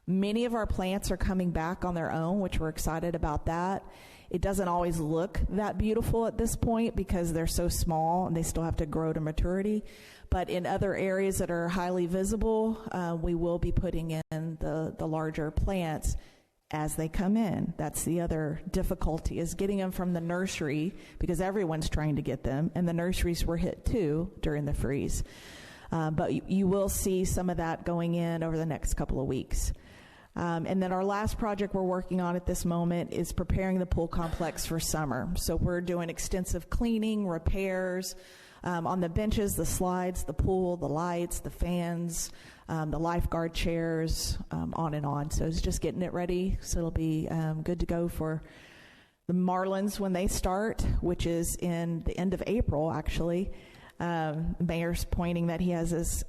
Many of our plants are coming back on their own, which we're excited about that. It doesn't always look that beautiful at this point because they're so small and they still have to grow to maturity. But in other areas that are highly visible, we will be putting in the larger plants as they come in. That's the other difficulty, is getting them from the nursery, because everyone's trying to get them, and the nurseries were hit too during the freeze. But you will see some of that going in over the next couple of weeks. And then our last project we're working on at this moment is preparing the pool complex for summer. So we're doing extensive cleaning, repairs on the benches, the slides, the pool, the lights, the fans, the lifeguard chairs, on and on. So it's just getting it ready, so it'll be good to go for the Marlins when they start, which is in the end of April, actually. Mayor's pointing that he has his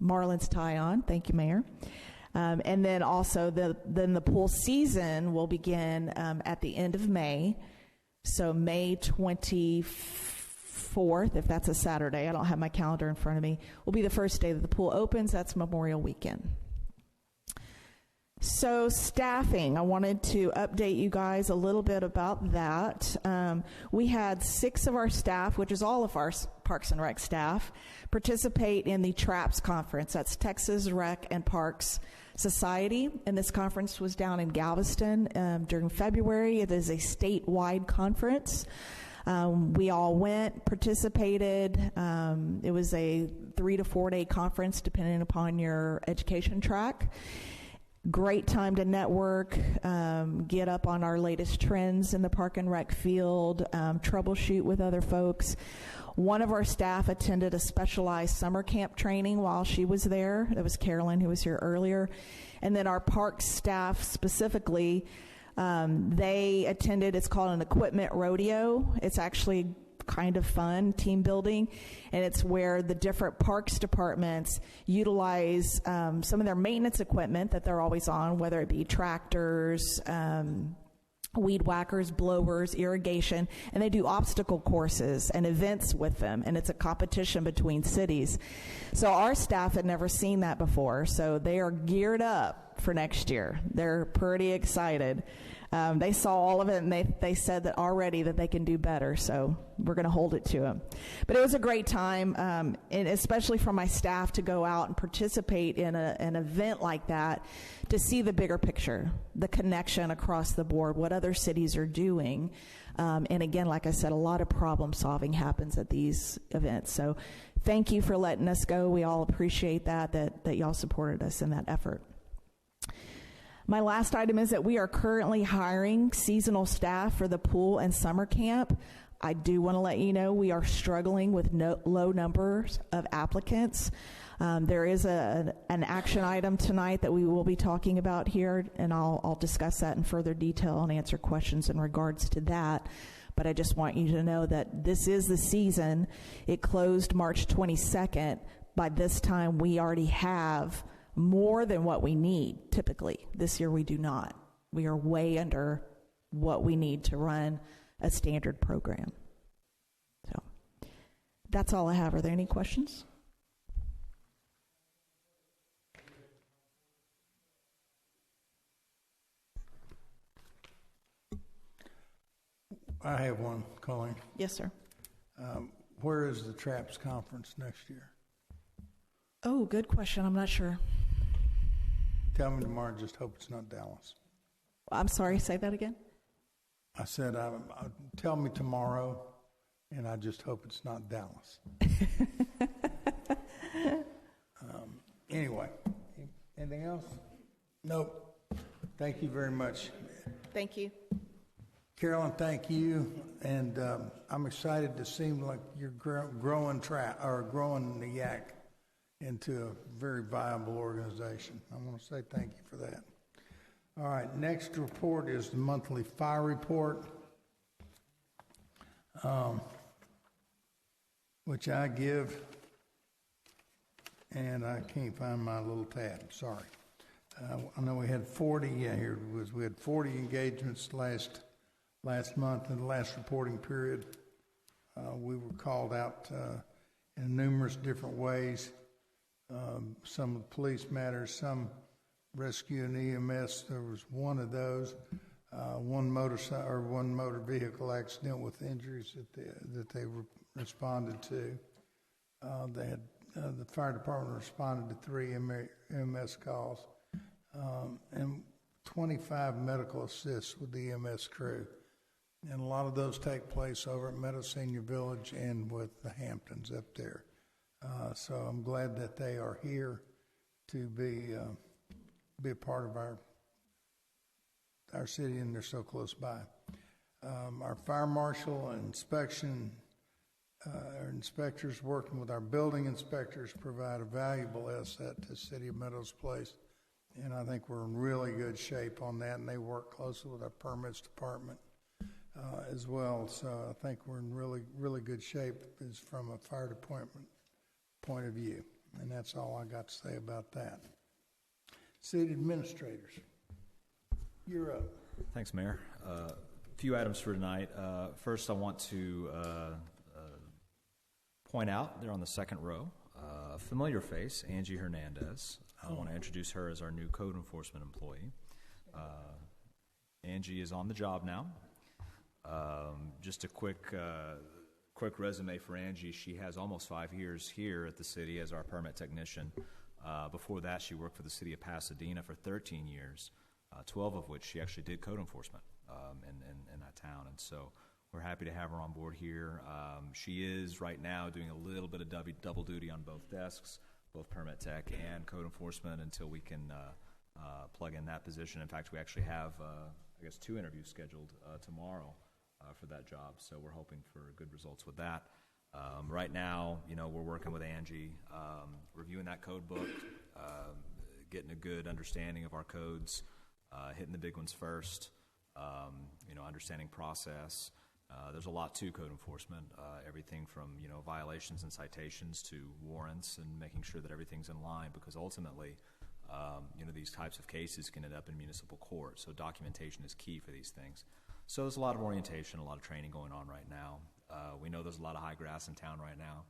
Marlins tie on. Thank you, Mayor. And then also then the pool season will begin at the end of May. So May 24th, if that's a Saturday, I don't have my calendar in front of me, will be the first day that the pool opens. That's Memorial Weekend. So staffing, I wanted to update you guys a little bit about that. We had 6 of our staff, which is all of our Parks and Rec staff, participate in the TRAPS conference. That's Texas Rec and Parks Society, and this conference was down in Galveston during February. It is a statewide conference. We all went, participated. It was a 3 to 4 day conference depending upon your education track. Great time to network, get up on our latest trends in the park and rec field, troubleshoot with other folks. One of our staff attended a specialized summer camp training while she was there. That was Carolyn, who was here earlier. And then our park staff specifically, they attended, it's called an equipment rodeo. It's actually kind of fun, team building, and it's where the different parks departments utilize some of their maintenance equipment that they're always on, whether it be tractors, weed whackers, blowers, irrigation, and they do obstacle courses and events with them, and it's a competition between cities. So our staff had never seen that before, so they are geared up for next year. They're pretty excited. They saw all of it, and they said that already that they can do better, so we're going to hold it to them. But it was a great time, and especially for my staff to go out and participate in an event like that, to see the bigger picture, the connection across the board, what other cities are doing. And again, like I said, a lot of problem solving happens at these events. So thank you for letting us go. We all appreciate that y'all supported us in that effort. My last item is that we are currently hiring seasonal staff for the pool and summer camp. I do want to let you know we are struggling with low numbers of applicants. There is an action item tonight that we will be talking about here, and I'll discuss that in further detail and answer questions in regards to that. But I just want you to know that this is the season. It closed March 22nd. By this time, we already have more than what we need typically. This year we do not. We are way under what we need to run a standard program. So that's all I have. Are there any questions? I have one, Colleen. Yes, sir. Where is the TRAPS conference next year? Oh, good question. I'm not sure. Tell me tomorrow, just hope it's not Dallas. I'm sorry, say that again. I said, tell me tomorrow, and I just hope it's not Dallas. Anyway, anything else? Nope. Thank you very much. Thank you. Carolyn, thank you, and I'm excited to seem like you're growing the YAC into a very viable organization. I want to say thank you for that. All right, next report is the monthly fire report, which I give, and I can't find my little tab, sorry. I know we had 40, we had 40 engagements last month in the last reporting period. We were called out in numerous different ways. Some police matters, some rescue and EMS. There was one of those, one motor vehicle accident with injuries that they responded to. They had the fire department responded to 3 EMS calls, and 25 medical assists with the EMS crew. And a lot of those take place over at Meadow Senior Village and with the Hamptons up there. So I'm glad that they are here to be a part of our city, and they're so close by. Our fire marshal and our inspectors working with our building inspectors provide a valuable asset to City of Meadows Place, and I think we're in really good shape on that, and they work closely with our permits department as well. So I think we're in really, really good shape as from a fire department point of view, and that's all I got to say about that. City administrators, you're up. Thanks, Mayor. A few items for tonight. First, I want to point out there on the second row, a familiar face, Angie Hernandez. I want to introduce her as our new code enforcement employee. Angie is on the job now. Just a quick resume for Angie. She has almost 5 years here at the city as our permit technician. Before that, she worked for the city of Pasadena for 13 years, 12 of which she actually did code enforcement in that town. And so we're happy to have her on board here. She is right now doing a little bit of double duty on both desks, both permit tech and code enforcement, until we can plug in that position. In fact, we actually have, 2 interviews scheduled tomorrow for that job, so we're hoping for good results with that. Right now, we're working with Angie, reviewing that code book, getting a good understanding of our codes, hitting the big ones first, understanding process. There's a lot to code enforcement, everything from, violations and citations to warrants and making sure that everything's in line, because ultimately, these types of cases can end up in municipal court. So documentation is key for these things. So there's a lot of orientation, a lot of training going on right now. We know there's a lot of high grass in town right now.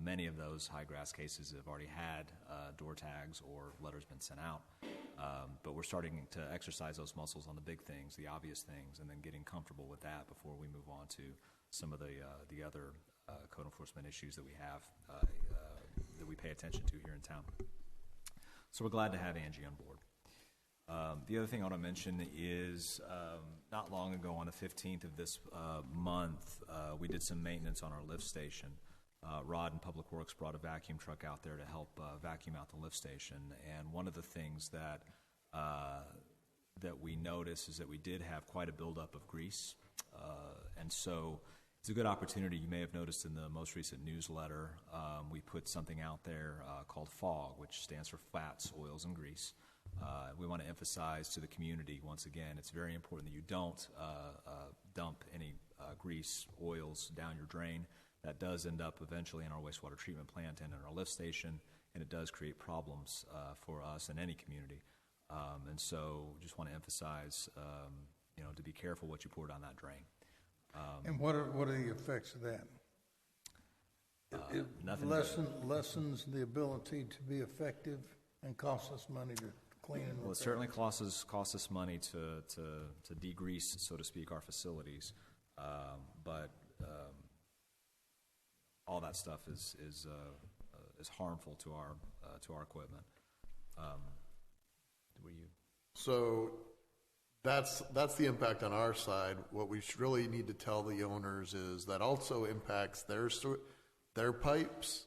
Many of those high grass cases have already had door tags or letters been sent out. But we're starting to exercise those muscles on the big things, the obvious things, and then getting comfortable with that before we move on to some of the other code enforcement issues that we have that we pay attention to here in town. So we're glad to have Angie on board. The other thing I want to mention is not long ago on the 15th of this month, we did some maintenance on our lift station. Rod and Public Works brought a vacuum truck out there to help vacuum out the lift station. And one of the things that we noticed is that we did have quite a buildup of grease. And so it's a good opportunity. You may have noticed in the most recent newsletter, we put something out there called FOG, which stands for Fats, Oils, and Grease. We want to emphasize to the community, once again, it's very important that you don't dump any grease, oils down your drain. That does end up eventually in our wastewater treatment plant and in our lift station, and it does create problems for us and any community. And so just want to emphasize, to be careful what you pour down that drain. And what are the effects of that? It nothing lessens the ability to be effective and costs us money to clean and repair. Well, it certainly costs us money to degrease, so to speak, our facilities. But all that stuff is harmful to our equipment. So that's the impact on our side. What we really need to tell the owners is that also impacts their pipes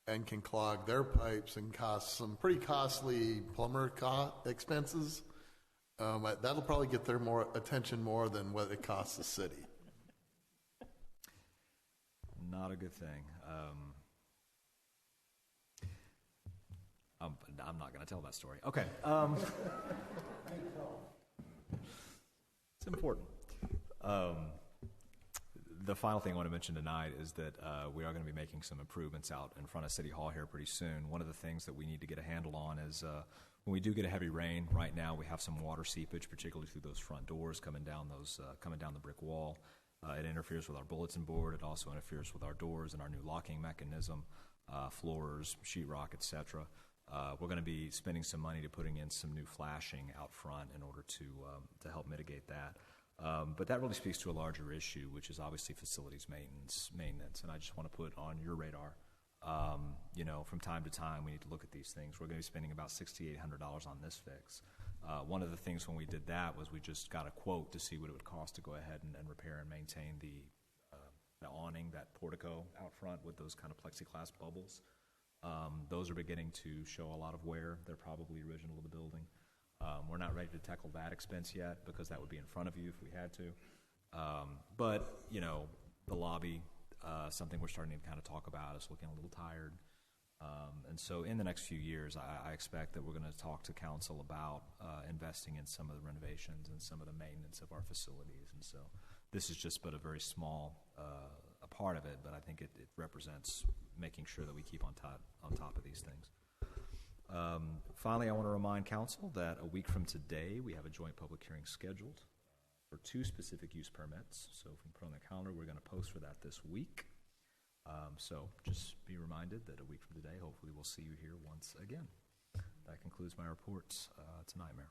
and can clog their pipes and cost some pretty costly plumber expenses. That'll probably get their attention more than what it costs the city. Not a good thing. I'm not going to tell that story. Okay. It's important. The final thing I want to mention tonight is that we are going to be making some improvements out in front of City Hall here pretty soon. One of the things that we need to get a handle on is when we do get a heavy rain. Right now, we have some water seepage, particularly through those front doors coming down the brick wall. It interferes with our bulletin board. It also interferes with our doors and our new locking mechanism, floors, sheetrock, etc. We're going to be spending some money to putting in some new flashing out front in order to help mitigate that. But that really speaks to a larger issue, which is obviously facilities maintenance. And I just want to put on your radar, from time to time, we need to look at these things. We're going to be spending about $6,800 on this fix. One of the things when we did that was we just got a quote to see what it would cost to go ahead and repair and maintain the awning, that portico out front with those kind of plexiglass bubbles. Those are beginning to show a lot of wear. They're probably original to the building. We're not ready to tackle that expense yet because that would be in front of you if we had to. But the lobby, something we're starting to kind of talk about is looking a little tired. And so in the next few years, I expect that we're going to talk to council about investing in some of the renovations and some of the maintenance of our facilities. And so this is just but a very small a part of it, but I think it represents making sure that we keep on top of these things. Finally, I want to remind council that a week from today, we have a joint public hearing scheduled for 2 specific use permits. So if we put on the calendar, we're going to post for that this week. So just be reminded that a week from today, hopefully we'll see you here once again. That concludes my reports tonight, Mayor.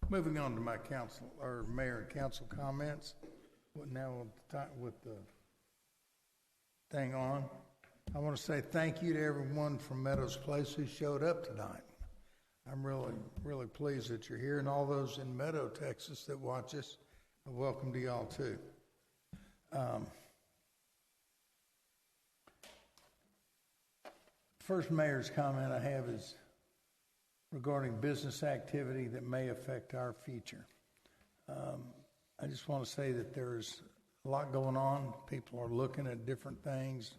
Moving on to my mayor and council comments. Now with the thing on, I want to say thank you to everyone from Meadows Place who showed up tonight. I'm really, really pleased that you're here, and all those in Meadow, Texas that watch us, welcome to y'all too. first mayor's comment I have is regarding business activity that may affect our future. I just want to say that there's a lot going on. People are looking at different things.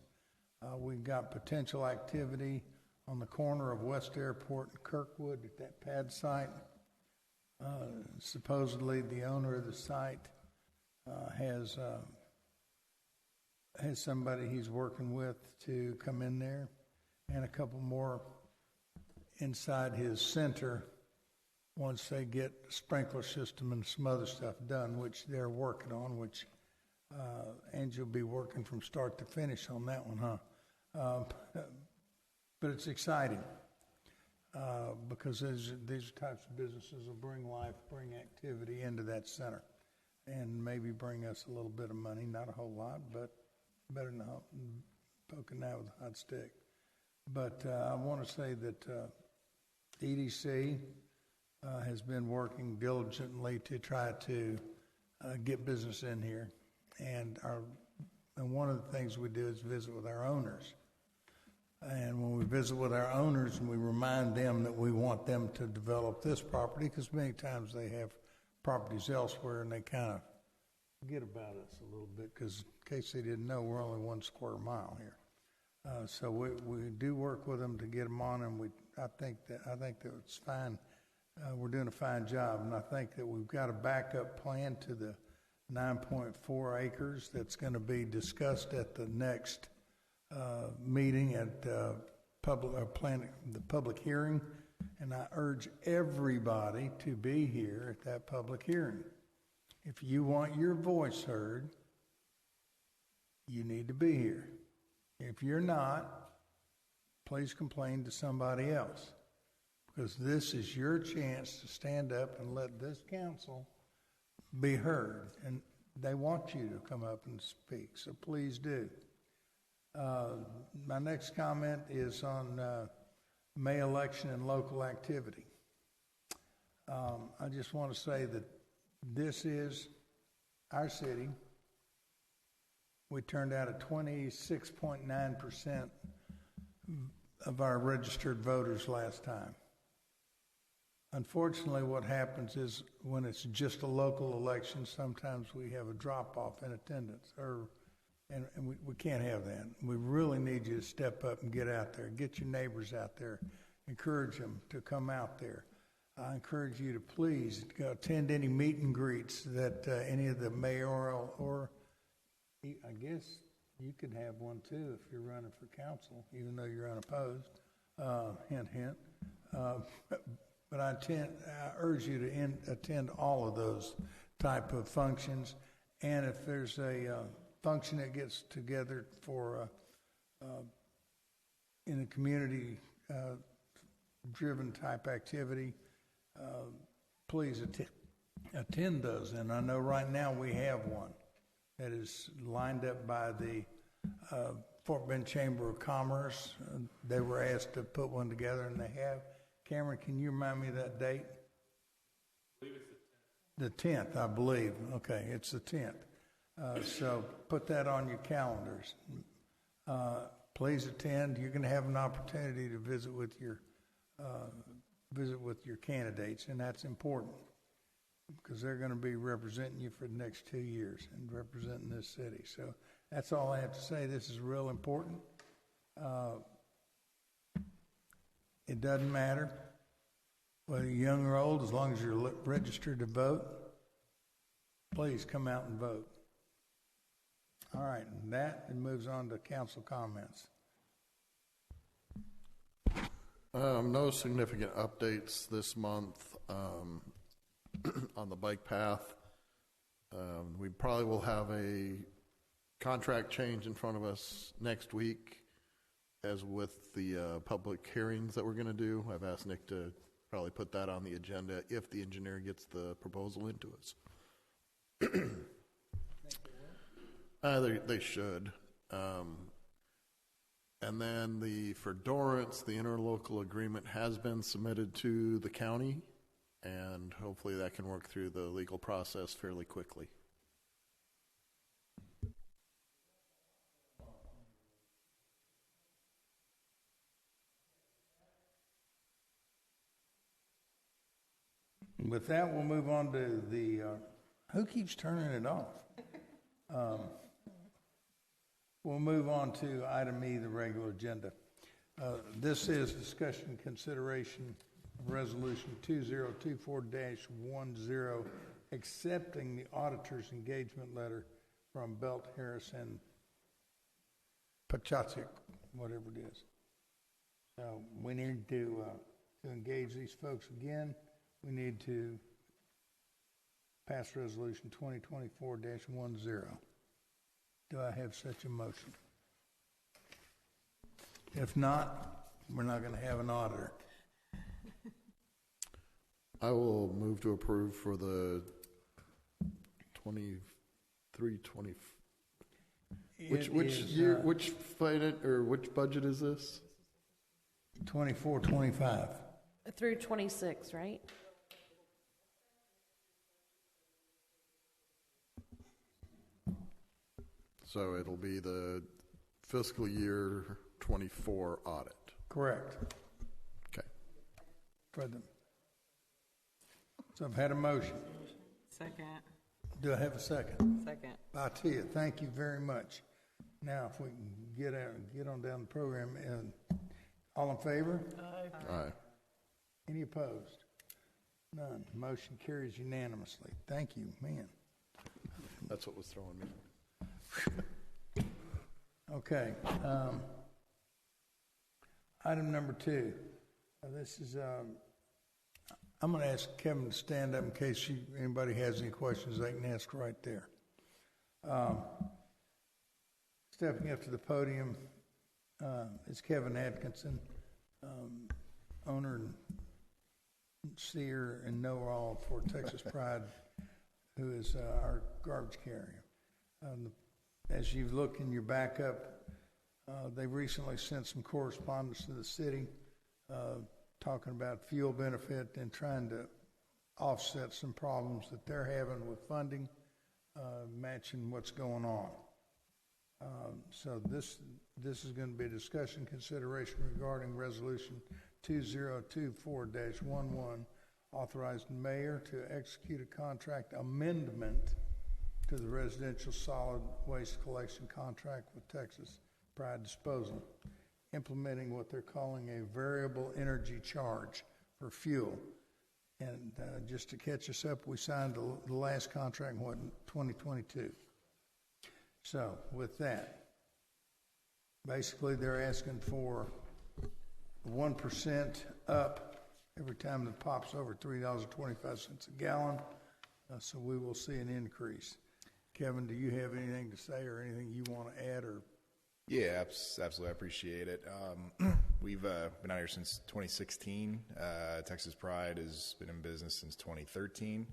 We've got potential activity on the corner of West Airport and Kirkwood at that pad site. Supposedly the owner of the site has somebody he's working with to come in there, and a couple more inside his center once they get a sprinkler system and some other stuff done, which they're working on, which Angie will be working from start to finish on that one, huh? But it's exciting because these types of businesses will bring life, bring activity into that center, and maybe bring us a little bit of money, not a whole lot, but better than poking that with a hot stick. But I want to say that EDC has been working diligently to try to get business in here, and one of the things we do is visit with our owners. And when we visit with our owners, and we remind them that we want them to develop this property, because many times they have properties elsewhere and they kind of forget about us a little bit, because in case they didn't know, we're only 1 square mile here. So we do work with them to get them on, and I think that it's fine. We're doing a fine job, and I think that we've got a backup plan to the 9.4 acres that's going to be discussed at the next meeting at the public hearing, and I urge everybody to be here at that public hearing. If you want your voice heard, you need to be here. If you're not, please complain to somebody else, because this is your chance to stand up and let this council be heard, and they want you to come up and speak, so please do. My next comment is on May election and local activity. I just want to say that this is our city. We turned out at 26.9% of our registered voters last time. Unfortunately, what happens is when it's just a local election, sometimes we have a drop-off in attendance, and we can't have that. We really need you to step up and get out there. Get your neighbors out there. Encourage them to come out there. I encourage you to please go attend any meet and greets that any of the mayoral, or I guess you could have one too if you're running for council, even though you're unopposed. Hint, hint. But I urge you to attend all of those type of functions. And if there's a function that gets together for in a community driven type activity, please attend those. And I know right now we have one that is lined up by the Fort Bend Chamber of Commerce. They were asked to put one together, and they have. Cameron, can you remind me of that date? I believe it's the 10th. The 10th, I believe. Okay, it's the 10th. So put that on your calendars. Please attend. You're going to have an opportunity to visit with your candidates, and that's important because they're going to be representing you for the next 2 years and representing this city. So that's all I have to say. This is real important. It doesn't matter whether you're young or old, as long as you're registered to vote. Please come out and vote. All right, and that moves on to council comments. No significant updates this month on the bike path. We probably will have a contract change in front of us next week, as with the public hearings that we're going to do. I've asked Nick to probably put that on the agenda if the engineer gets the proposal into us. They should. And then for Dorrance, the interlocal agreement has been submitted to the county, and hopefully that can work through the legal process fairly quickly. With that, we'll move on to the, who keeps turning it off? We'll move on to item E, the regular agenda. This is discussion consideration of resolution 2024-10, accepting the auditor's engagement letter from Belt Harris and Pachacik, whatever it is. So we need to engage these folks again. We need to pass resolution 2024-10. Do I have such a motion? If not, we're not going to have an auditor. I will move to approve for the 23, 20. Which year? Which finance or which budget is this? 24-25. Through 26, right? So it'll be the fiscal year 24 audit. Correct. Okay. For them. So I've had a motion. Second. Do I have a second? Second. Batia, thank you very much. Now, if we can get on down the program, and all in favor? Aye. Any opposed? None. Motion carries unanimously. Thank you, man. That's what was throwing me. Okay. Item number 2. This is, I'm going to ask Kevin to stand up in case anybody has any questions they can ask right there. Stepping up to the podium is Kevin Atkinson, owner and seer and know-all for Texas Pride, who is our garbage carrier. As you look in your backup, they recently sent some correspondence to the city talking about fuel benefit and trying to offset some problems that they're having with funding, matching what's going on. So this is going to be a discussion consideration regarding resolution 2024-11, authorizing the mayor to execute a contract amendment to the residential solid waste collection contract with Texas Pride Disposal, implementing what they're calling a variable energy charge for fuel. And just to catch us up, we signed the last contract in 2022. So with that, basically they're asking for 1% up every time it pops over $3.25 a gallon. So we will see an increase. Kevin, do you have anything to say or anything you want to add? Or Yeah, absolutely. I appreciate it. We've been out here since 2016. Texas Pride has been in business since 2013.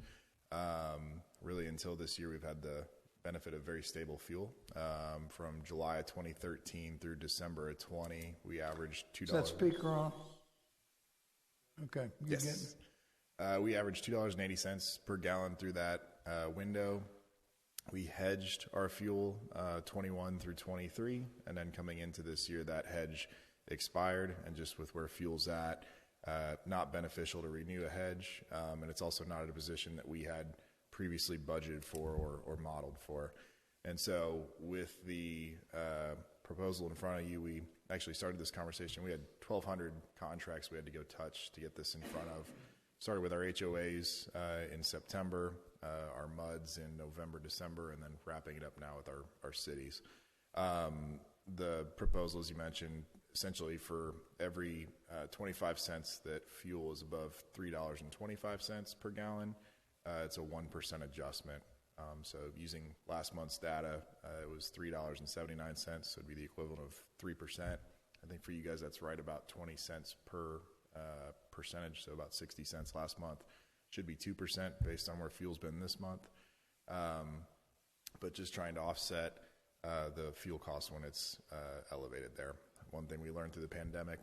Really until this year, we've had the benefit of very stable fuel. From July of 2013 through December of 20, we averaged $2. Is that speaker on? Okay. Yes. We averaged $2.80 per gallon through that window. We hedged our fuel 21 through 23, and then coming into this year, that hedge expired, and just with where fuel's at, not beneficial to renew a hedge, and it's also not at a position that we had previously budgeted for or modeled for. And so with the proposal in front of you, we actually started this conversation. We had 1,200 contracts we had to go touch to get this in front of. Started with our HOAs in September, our MUDs in November, December, and then wrapping it up now with our cities. The proposal, as you mentioned, essentially for every 25 cents that fuel is above $3.25 per gallon, it's a 1% adjustment. So using last month's data, it was $3.79, so it'd be the equivalent of 3%. I think for you guys, that's right about 20 cents per percentage, so about 60 cents last month. Should be 2% based on where fuel's been this month. But just trying to offset the fuel cost when it's elevated there. One thing we learned through the pandemic,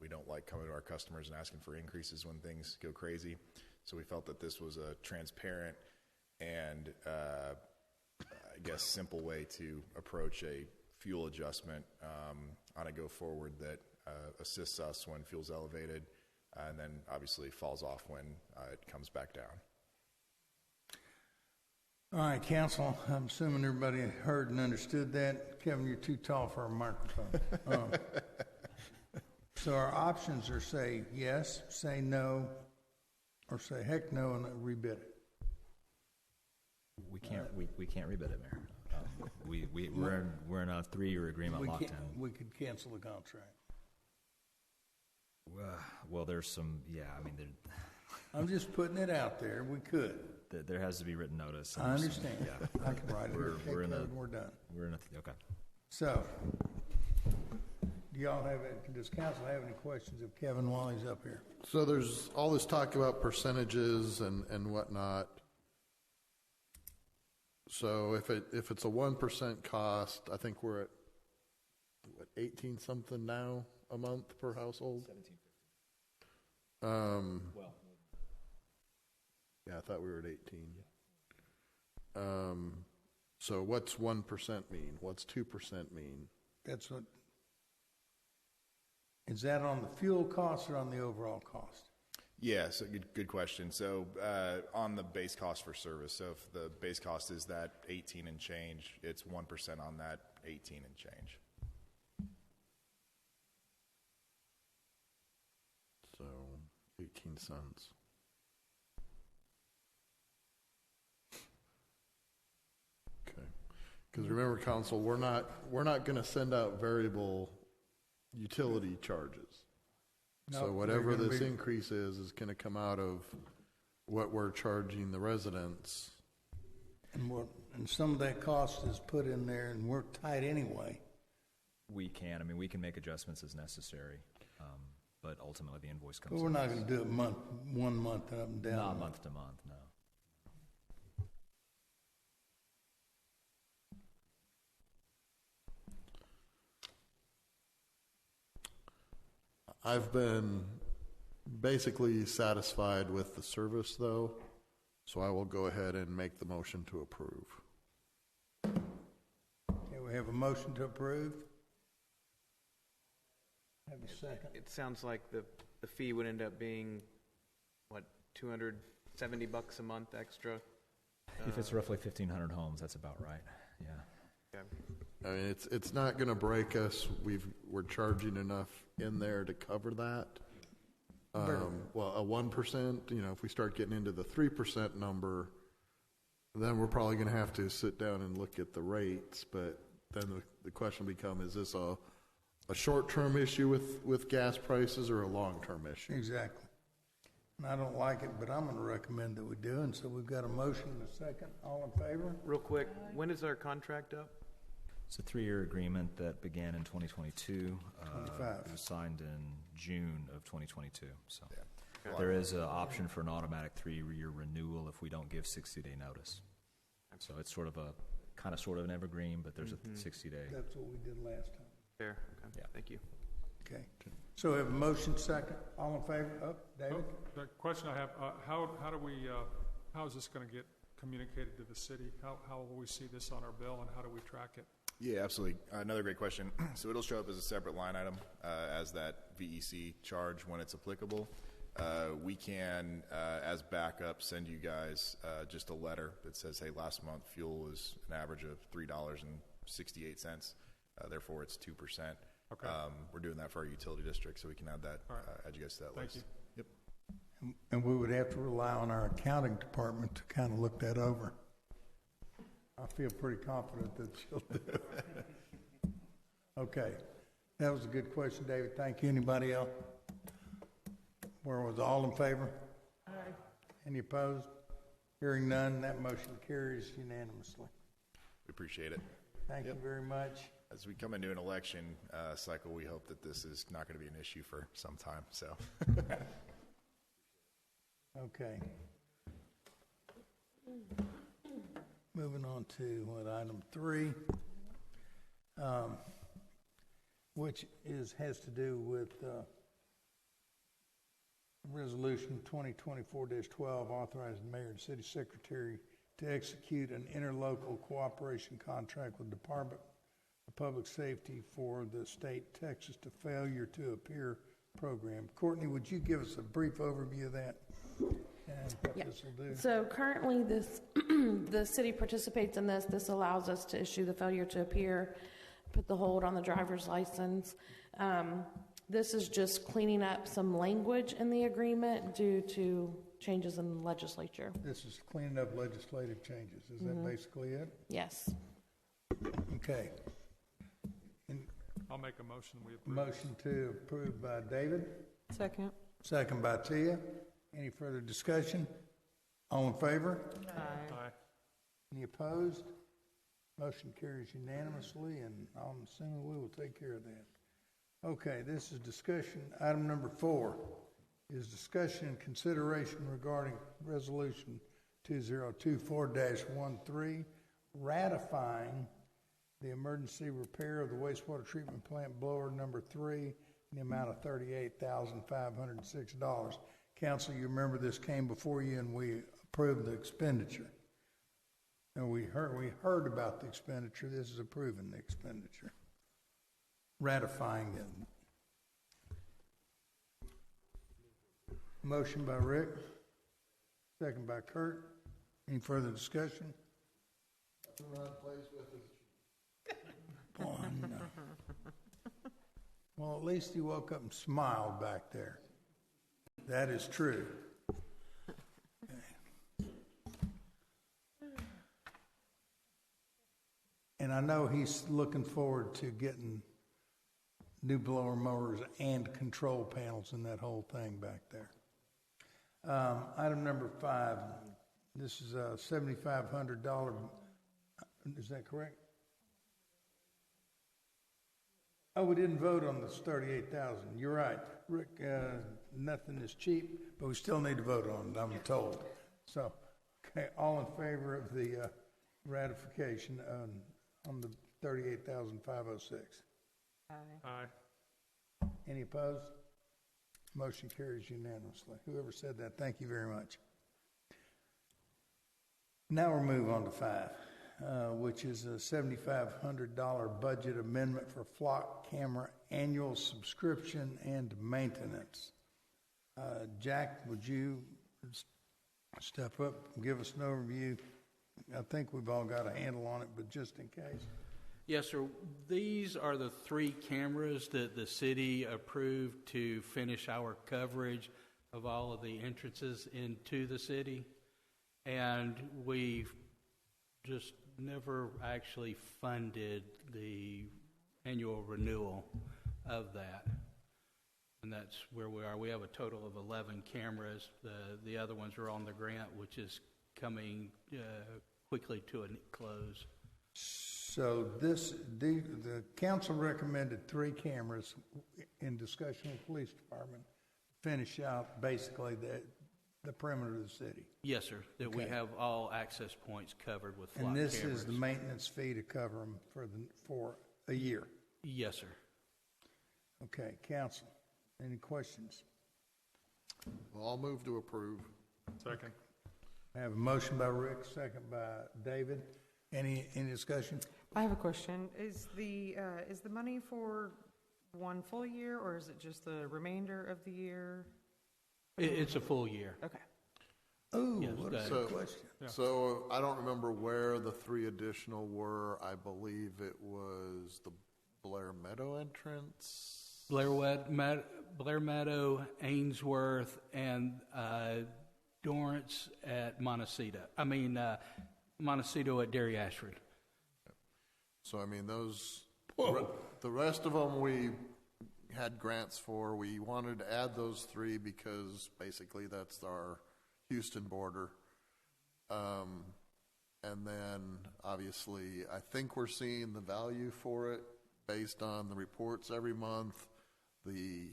we don't like coming to our customers and asking for increases when things go crazy. So we felt that this was a transparent and I guess simple way to approach a fuel adjustment on a go forward that assists us when fuel's elevated, and then obviously falls off when it comes back down. All right, council, I'm assuming everybody heard and understood that. Kevin, you're too tall for a microphone. So our options are say yes, say no, or say heck no and rebid it. We can't rebid it, Mayor. We're in a 3-year agreement locked in. We could cancel the contract. Well, there's some, I'm just putting it out there. We could. There has to be written notice. I understand. I can write it. We're done. Okay. So, does council have any questions of Kevin while he's up here? So there's all this talk about percentages and whatnot. So if it's a 1% cost, I think we're at what, 18 something now a month per household. 17.50. Yeah, I thought we were at 18. So what's 1% mean? What's 2% mean? That's what. Is that on the fuel cost or on the overall cost? Yeah, so good question. So on the base cost for service, so if the base cost is that 18 and change, it's 1% on that 18 and change. So 18 cents. Okay. Because remember, council, we're not going to send out variable utility charges. No, So whatever this increase is going to come out of what we're charging the residents. And some of that cost is put in there, and we're tight anyway. We can make adjustments as necessary, but ultimately the invoice comes. But we're not going to do it 1 month up and down. Not month to month, no. I've been basically satisfied with the service, though, so I will go ahead and make the motion to approve. Okay, we have a motion to approve. Have a second. It sounds like the fee would end up being, what, $270 a month extra? If it's roughly 1,500 homes, that's about right, yeah. Okay. I mean, it's not going to break us. We're charging enough in there to cover that. Well, a 1%, if we start getting into the 3% number, then we're probably going to have to sit down and look at the rates. But then the question will become, is this a short-term issue with gas prices or a long-term issue? Exactly. And I don't like it, but I'm going to recommend that we do. And so we've got a motion and a second. All in favor? Real quick, when is our contract up? It's a 3-year agreement that began in 2022. 25. It was signed in June of 2022. So Yeah. there is an option for an automatic 3-year renewal if we don't give 60-day notice. So it's sort of an evergreen, but there's a 60-day. That's what we did last time. Fair. Okay. Yeah. Thank you. Okay. So we have a motion second. All in favor? David? The question I have, how is this going to get communicated to the city? How will we see this on our bill, and how do we track it? Yeah, absolutely. Another great question. So it'll show up as a separate line item as that VEC charge when it's applicable. We can, as backup, send you guys just a letter that says, hey, last month fuel was an average of $3.68. Therefore, it's 2%. Okay. We're doing that for our utility district, so we can add that, add you guys to that Thank list. you. Yep. And we would have to rely on our accounting department to kind of look that over. I feel pretty confident that she'll do it. Okay. That was a good question, David. Thank you. Anybody else? Where was all in favor? Aye. Any opposed? Hearing none, that motion carries unanimously. We appreciate it. Thank you very much. As we come into an election cycle, we hope that this is not going to be an issue for some time. So, Okay. Moving on to item 3, which has to do with Resolution 2024-12, authorizing the mayor and city secretary to execute an interlocal cooperation contract with the Department of Public Safety for the state Texas to failure to appear program. Courtney, would you give us a brief overview of that and what Yeah. this will do? So currently, this the city participates in this. This allows us to issue the failure to appear, put the hold on the driver's license. This is just cleaning up some language in the agreement due to changes in the legislature. This is cleaning up legislative changes. Is that basically it? Yes. Okay. I'll make a motion, we approve. Motion to approve by David, Second. second by Tia. Any further discussion? All in favor? Aye. Any opposed? Motion carries unanimously, and I'm assuming we will take care of that. Okay, this is discussion. Item number 4 is discussion and consideration regarding Resolution 2024-13, ratifying the emergency repair of the wastewater treatment plant blower number 3 in the amount of $38,506. Council, you remember this came before you and we approved the expenditure. And we heard about the expenditure. This is approving the expenditure. Ratifying it. Motion by Rick, second by Kurt. Any further discussion? Boy, no. Well, at least he woke up and smiled back there. That is true. And I know he's looking forward to getting new blower motors and control panels and that whole thing back there. Item number 5, this is a $7,500, is that correct? Oh, we didn't vote on this 38,000. You're right, Rick. Nothing is cheap, but we still need to vote on it, I'm told. So, okay, all in favor of the ratification on the $38,506? Aye. Any opposed? Motion carries unanimously. Whoever said that, thank you very much. Now we'll move on to 5, which is a $7,500 budget amendment for flock camera annual subscription and maintenance. Jack, would you step up and give us an overview? I think we've all got a handle on it, but just in case. Yes, sir. These are the 3 cameras that the city approved to finish our coverage of all of the entrances into the city. And we've just never actually funded the annual renewal of that. And that's where we are. We have a total of 11 cameras. The other ones are on the grant, which is coming quickly to a close. So the council recommended 3 cameras in discussion with the police department to finish out basically the perimeter of the city. Yes, sir. That we Okay. have all access points covered with flock And this cameras. is the maintenance fee to cover them for a year. Yes, sir. Okay, council, any questions? Well, I'll move to approve. Second. I have a motion by Rick, second by David. Any discussion? I have a question. Is the money for one full year, or is it just the remainder of the year? It's a full year. Okay. Oh, Yes, what a that- good question. So I don't remember where the 3 additional were. I believe it was the Blair Meadow entrance. Blair Meadow, Ainsworth, and Dorrance at Montecito. Montecito at Dairy Ashford. So, I mean, the rest of them we had grants for. We wanted to add those 3 because basically that's our Houston border. And then, obviously, I think we're seeing the value for it based on the reports every month, the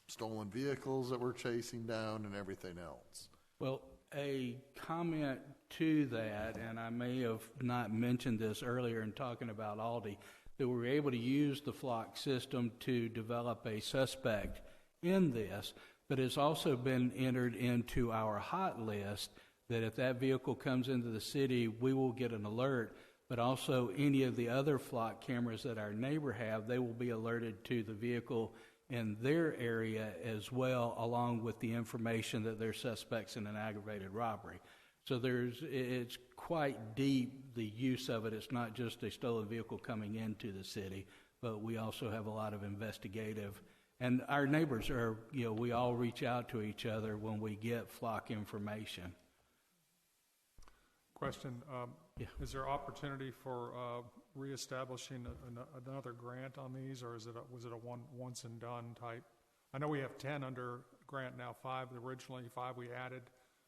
stolen vehicles that we're chasing down, and everything else. Well, a comment to that, and I may have not mentioned this earlier in talking about Aldi, that we were able to use the flock system to develop a suspect in this, but it's also been entered into our hot list that if that vehicle comes into the city, we will get an alert, but also any of the other flock cameras that our neighbor have, they will be alerted to the vehicle in their area as well, along with the information that they're suspects in an aggravated robbery. So it's quite deep, the use of it. It's not just a stolen vehicle coming into the city, but we also have a lot of investigative. And our neighbors are, we all reach out to each other when we get flock information. Question, Yeah. is there opportunity for reestablishing another grant on these, or was it a once and done type? I know we have 10 under grant now, 5 originally, 5 we added,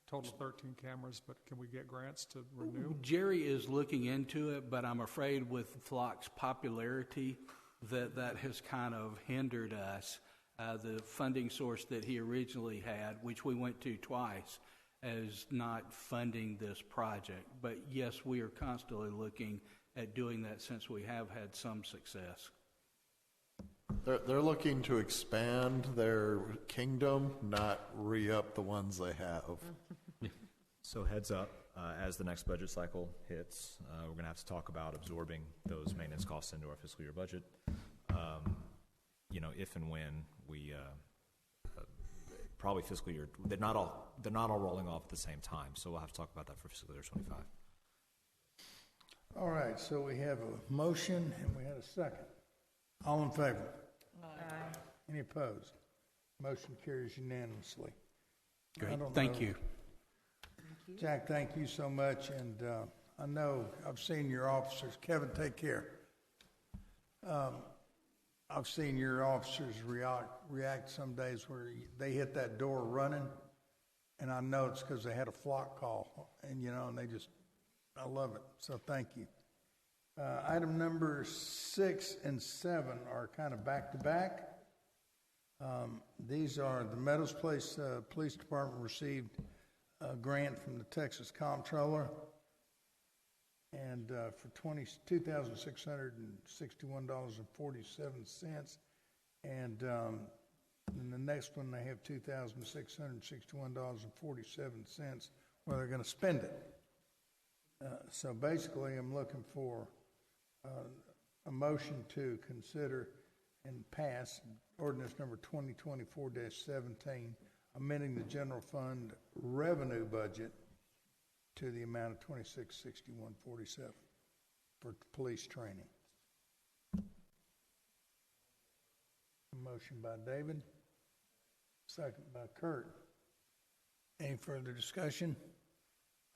total 13 cameras, but can we get grants to renew? Jerry is looking into it, but I'm afraid with Flock's popularity that has kind of hindered us. The funding source that he originally had, which we went to twice, as not funding this project. But yes, we are constantly looking at doing that since we have had some success. They're looking to expand their kingdom, not re-up the ones they have. So heads up, as the next budget cycle hits, we're going to have to talk about absorbing those maintenance costs into our fiscal year budget. If and when we probably fiscal year, they're not all rolling off at the same time. So we'll have to talk about that for fiscal year 25. All right, so we have a motion and we had a second. All in favor? Aye. Any opposed? Motion carries unanimously. Great, thank you. Jack, thank you so much, and I know I've seen your officers. Kevin, take care. I've seen your officers react some days where they hit that door running, and I know it's because they had a flock call, and and I love it. So thank you. Item number 6 and 7 are kind of back to back. These are the Meadows Place Police Department received a grant from the Texas Comptroller, and for $2,661.47, and in the next one they have $2,661.47 where they're going to spend it. So basically, I'm looking for a motion to consider and pass ordinance number 2024-17, amending the general fund revenue budget to the amount of $2661.47 for police training. A motion by David, second by Kurt. Any further discussion?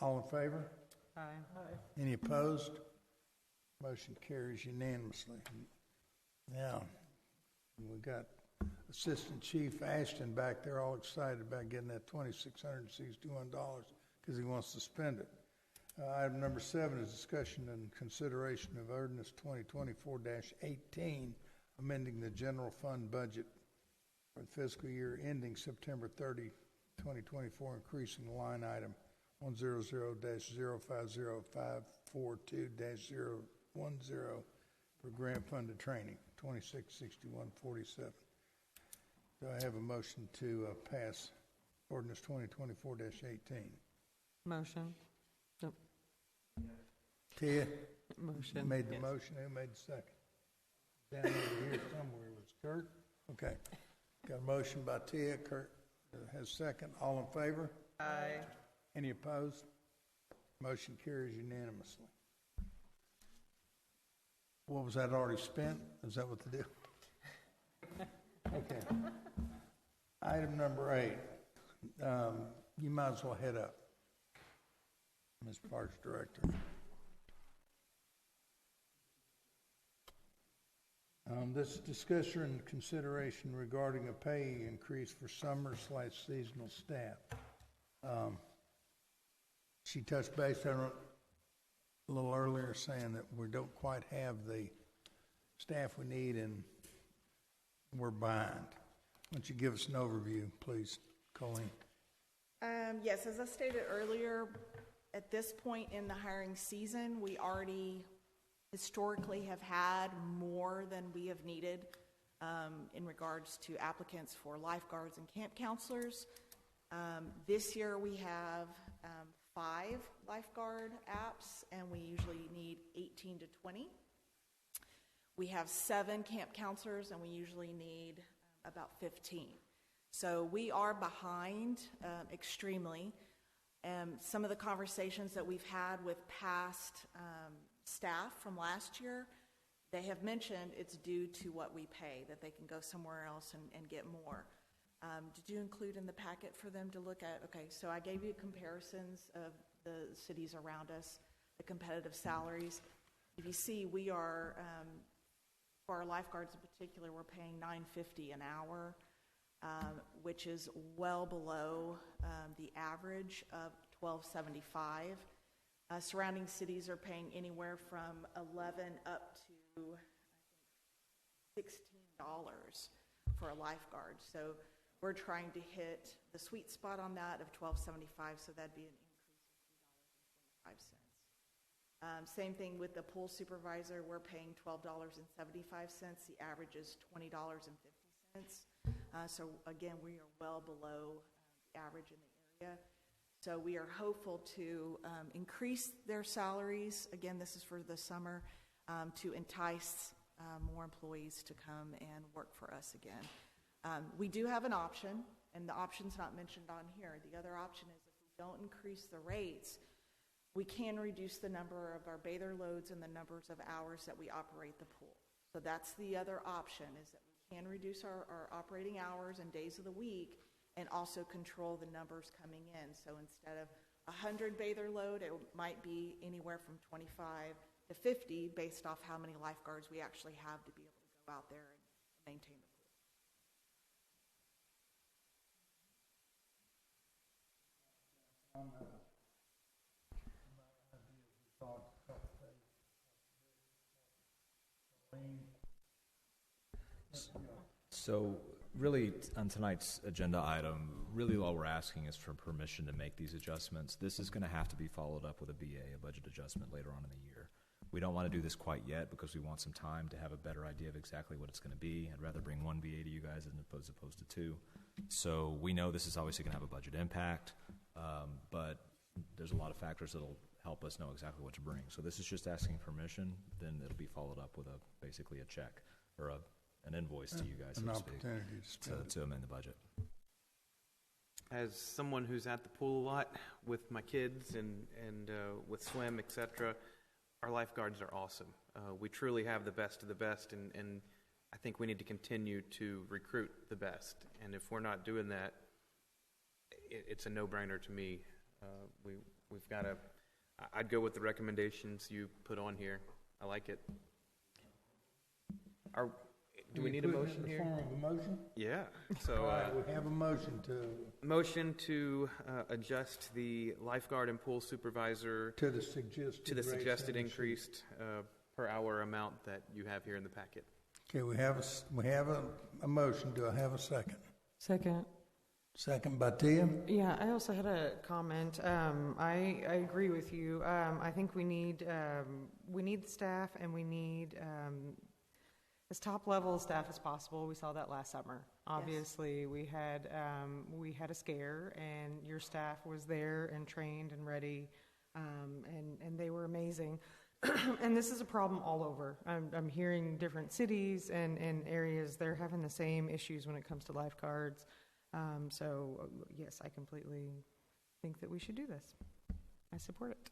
All in favor? Aye. Any opposed? Motion carries unanimously. Now, we got Assistant Chief Ashton back there all excited about getting that $2,661 because he wants to spend it. Item number 7 is discussion and consideration of ordinance 2024-18, amending the general fund budget for the fiscal year ending September 30, 2024, increasing the line item 100-050542-010 for grant funded training, $2661.47. Do I have a motion to pass ordinance 2024-18? Motion. Nope. Tia? Motion. Made the Yes. motion. Who made the second? Down over here somewhere was Kurt. Okay. Got a motion by Tia. Kurt has second. All in favor? Aye. Any opposed? Motion carries unanimously. What was that already spent? Is that what the deal? Okay. Item number 8. You might as well head up, Ms. Parks Director. This discussion and consideration regarding a pay increase for summer/seasonal staff. She touched base on it a little earlier, saying that we don't quite have the staff we need and we're behind. Why don't you give us an overview, please, Colleen? Yes, as I stated earlier, at this point in the hiring season, we already historically have had more than we have needed in regards to applicants for lifeguards and camp counselors. This year we have 5 lifeguard apps, and we usually need 18 to 20. We have 7 camp counselors, and we usually need about 15. So we are behind extremely. Some of the conversations that we've had with past staff from last year, they have mentioned it's due to what we pay, that they can go somewhere else and get more. Did you include in the packet for them to look at? Okay, so I gave you comparisons of the cities around us, the competitive salaries. If you see, we are, for our lifeguards in particular, we're paying $9.50 an hour, which is well below the average of $12.75. Surrounding cities are paying anywhere from $11 up to $16 for a lifeguard. So we're trying to hit the sweet spot on that of $12.75, so that'd be an increase of $3.25. Same thing with the pool supervisor. We're paying $12.75. The average is $20.50. So again, we are well below the average in the area. So we are hopeful to increase their salaries. Again, this is for the summer, to entice more employees to come and work for us again. We do have an option, and the option's not mentioned on here. The other option is if we don't increase the rates, we can reduce the number of our bather loads and the numbers of hours that we operate the pool. So that's the other option, is that we can reduce our operating hours and days of the week and also control the numbers coming in. So instead of 100 bather load, it might be anywhere from 25 to 50 based off how many lifeguards we actually have to be able to go out there and maintain the pool. So really, on tonight's agenda item, really all we're asking is for permission to make these adjustments. This is going to have to be followed up with a BA, a budget adjustment, later on in the year. We don't want to do this quite yet because we want some time to have a better idea of exactly what it's going to be. I'd rather bring one BA to you guys as opposed to two. So we know this is obviously going to have a budget impact, but there's a lot of factors that will help us know exactly what to bring. So this is just asking permission, then it'll be followed up with basically a check or an invoice to you guys, so to speak, to amend the budget. As someone who's at the pool a lot with my kids and with swim, etc., our lifeguards are awesome. We truly have the best of the best, and I think we need to continue to recruit the best. And if we're not doing that, it's a no-brainer to me. We've got to. I'd go with the recommendations you put on here. I like it. Do we need a motion here? In the form of a motion? Yeah. So all right, we have a motion to adjust the lifeguard and pool supervisor to the suggested increased per hour amount that you have here in the packet. Okay, we have a motion. Do I have a second? Second. Second by Tia. Yeah, I also had a comment. I agree with you. I think we need the staff, and we need as top level staff as possible. We saw that last summer. Obviously, yes. we had a scare, and your staff was there and trained and ready, and they were amazing. And this is a problem all over. I'm hearing different cities and areas, they're having the same issues when it comes to lifeguards. So yes, I completely think that we should do this. I support it.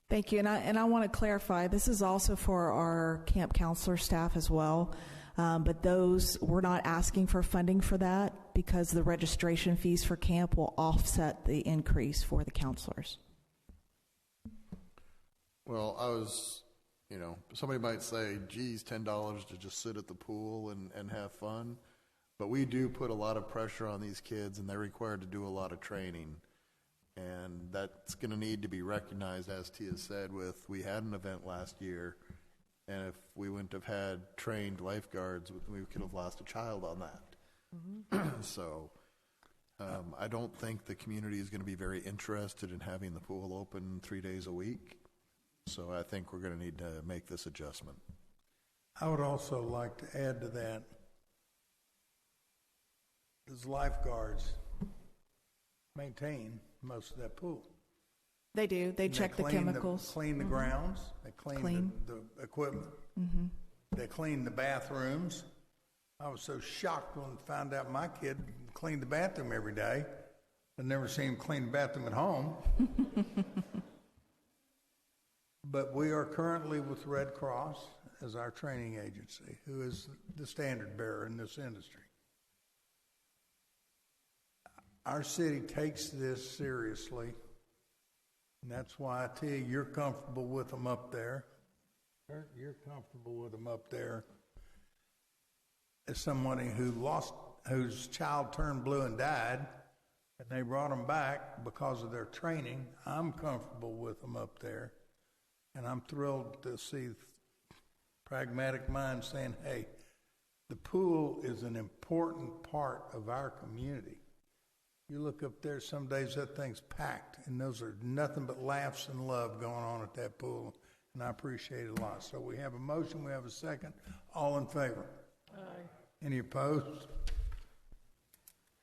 Thank you, and I want to clarify, this is also for our camp counselor staff as well, but those, we're not asking for funding for that because the registration fees for camp will offset the increase for the counselors. Well, somebody might say, geez, $10 to just sit at the pool and have fun, but we do put a lot of pressure on these kids, and they're required to do a lot of training. And that's going to need to be recognized, as Tia said, we had an event last year, and if we wouldn't have had trained lifeguards, we could have lost a child on that. Mm-hmm. So I don't think the community is going to be very interested in having the pool open 3 days a week. So I think we're going to need to make this adjustment. I would also like to add to that, as lifeguards maintain most of that pool. They do. They check the chemicals. Clean the mm-hmm. grounds. They clean. The equipment. Mm-hmm. They clean the bathrooms. I was so shocked when I found out my kid cleaned the bathroom every day. I'd never seen him clean the bathroom at home. But we are currently with Red Cross as our training agency, who is the standard bearer in this industry. Our city takes this seriously, and that's why I tell you, you're comfortable with them up there. You're comfortable with them up there. As somebody whose child turned blue and died, and they brought them back because of their training, I'm comfortable with them up there. And I'm thrilled to see pragmatic minds saying, hey, the pool is an important part of our community. You look up there, some days that thing's packed, and those are nothing but laughs and love going on at that pool, and I appreciate it a lot. So we have a motion, we have a second. All in favor? Aye. Any opposed?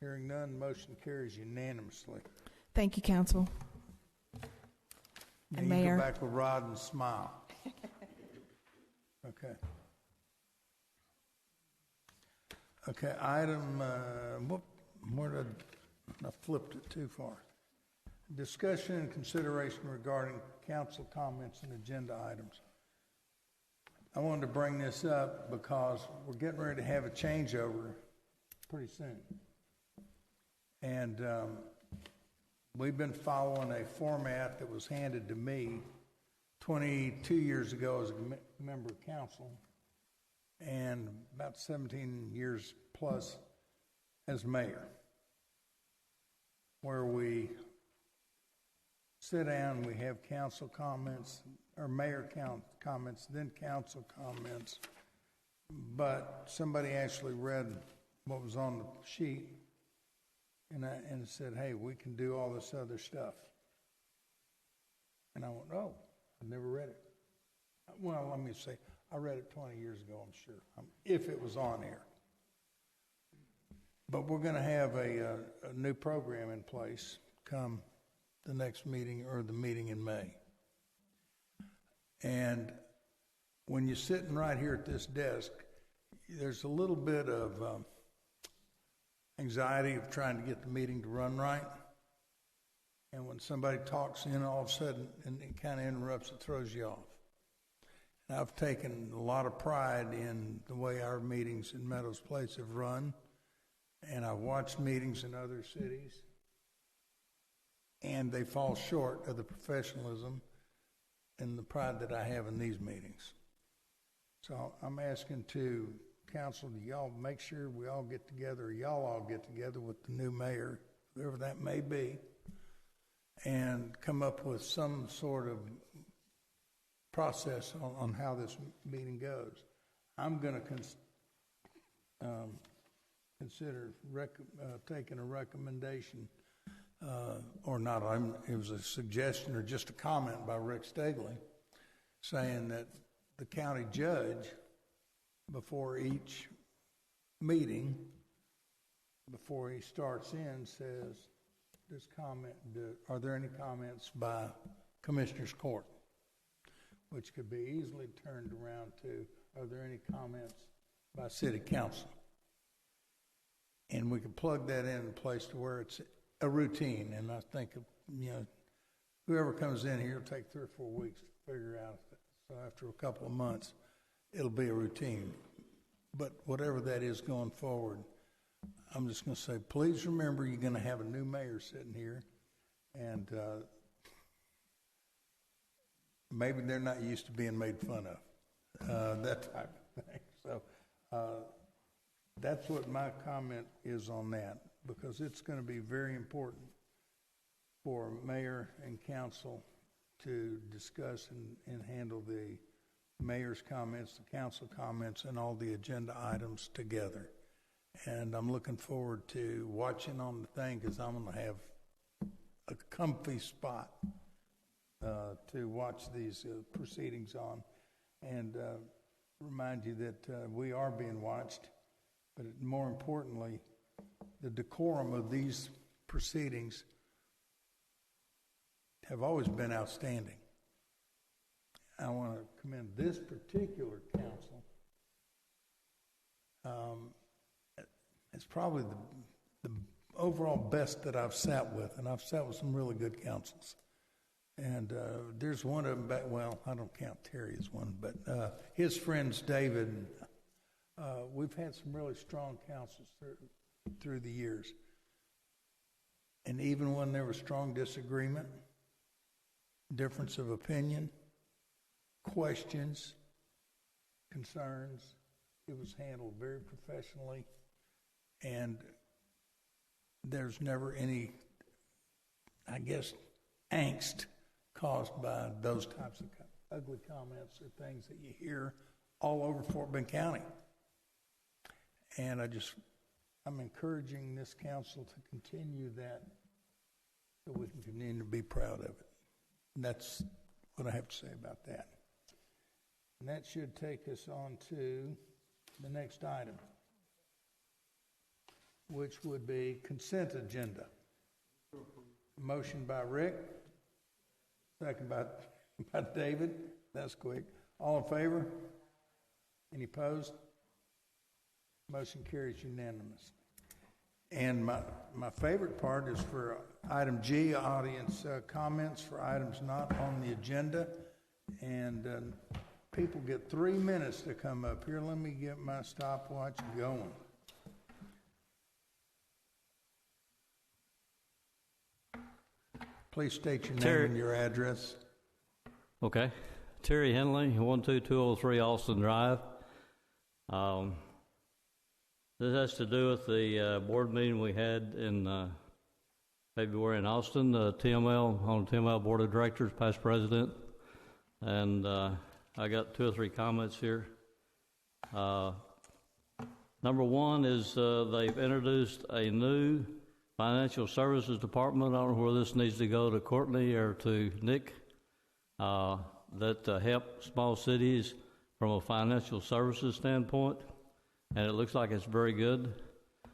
Hearing none, motion carries unanimously. Thank you, Council. Now And you Mayor. go back with Rod and smile. Okay. Okay, item, where did I flipped it too far. Discussion and consideration regarding council comments and agenda items. I wanted to bring this up because we're getting ready to have a changeover pretty soon. And we've been following a format that was handed to me 22 years ago as a member of council and about 17 years plus as mayor, where we sit down, we have council comments, or mayor comments, then council comments, but somebody actually read what was on the sheet and said, hey, we can do all this other stuff. And I went, oh, I never read it. Well, let me say, I read it 20 years ago, I'm sure, if it was on here. But we're going to have a new program in place come the next meeting or the meeting in May. And when you're sitting right here at this desk, there's a little bit of anxiety of trying to get the meeting to run right. And when somebody talks in, all of a sudden, and it kind of interrupts, it throws you off. And I've taken a lot of pride in the way our meetings in Meadows Place have run. And I've watched meetings in other cities, and they fall short of the professionalism and the pride that I have in these meetings. So I'm asking to council, do y'all make sure we all get together, or y'all all get together with the new mayor, whoever that may be, and come up with some sort of process on how this meeting goes. I'm going to consider taking a recommendation, or not, it was a suggestion or just a comment by Rick Stegley, saying that the county judge, before each meeting, before he starts in, says, this comment, are there any comments by Commissioner's Court? Which could be easily turned around to, are there any comments by City Council? And we can plug that in place to where it's a routine. And I think, whoever comes in here will take 3 or 4 weeks to figure out. So after a couple of months, it'll be a routine. But whatever that is going forward, I'm just going to say, please remember you're going to have a new mayor sitting here. And maybe they're not used to being made fun of, that type of thing. So that's what my comment is on that, because it's going to be very important for mayor and council to discuss and handle the mayor's comments, the council comments, and all the agenda items together. And I'm looking forward to watching on the thing, because I'm going to have a comfy spot to watch these proceedings on, and remind you that we are being watched, but more importantly, the decorum of these proceedings have always been outstanding. I want to commend this particular council It's probably the overall best that I've sat with, and I've sat with some really good councils. And there's one of them, well, I don't count Terry as one, but his friends, David, we've had some really strong councils through the years. And even when there was strong disagreement, difference of opinion, questions, concerns, it was handled very professionally, and there's never any, I guess, angst caused by those types of ugly comments or things that you hear all over Fort Bend County. And I'm encouraging this council to continue that so we can continue to be proud of it. And that's what I have to say about that. And that should take us on to the next item, which would be consent agenda. Motion by Rick, second by David. That's quick. All in favor? Any opposed? Motion carries unanimously. And my favorite part is for item G, audience comments for items not on the agenda. And people get 3 minutes to come up here. Let me get my stopwatch going. Please state your name and your address. Okay. Terry Henley, 12203 Austin Drive. This has to do with the board meeting we had in February in Austin, TML, on the TML Board of Directors, past president. And I got 2 or 3 comments here. Number one is they've introduced a new financial services department. I don't know where this needs to go, to Courtney or to Nick, that help small cities from a financial services standpoint. And it looks like it's very good.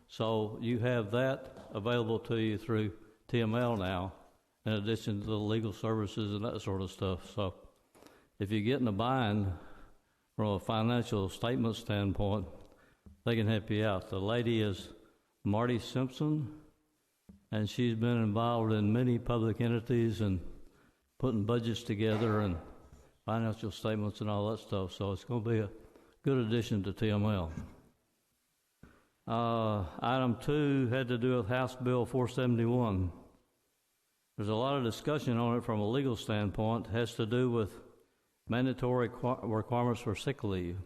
So you have that available to you through TML now, in addition to the legal services and that sort of stuff. So if you get in a bind from a financial statement standpoint, they can help you out. The lady is Marty Simpson, and she's been involved in many public entities and putting budgets together and financial statements and all that stuff. So it's going to be a good addition to TML. Item 2 had to do with House Bill 471. There's a lot of discussion on it from a legal standpoint. It has to do with mandatory requirements for sick leave.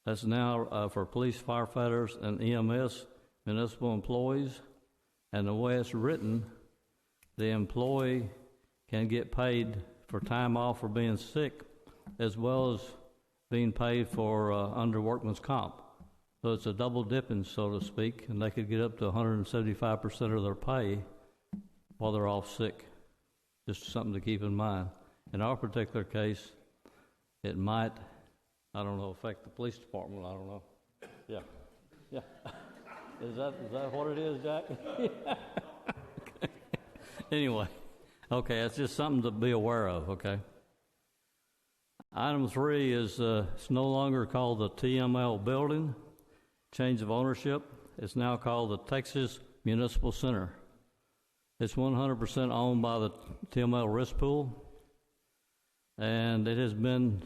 That's now for police, firefighters, and EMS municipal employees. And the way it's written, the employee can get paid for time off for being sick, as well as being paid for under workman's comp. So it's a double dipping, so to speak, and they could get up to 175% of their pay while they're off sick. Just something to keep in mind. In our particular case, it might, I don't know, affect the police department. I don't know. Yeah. Is that what it is, Jack? Okay. Anyway, okay, it's just something to be aware of, okay? Item 3 is it's no longer called the TML building. Change of ownership. It's now called the Texas Municipal Center. It's 100% owned by the TML Risk Pool, and it has been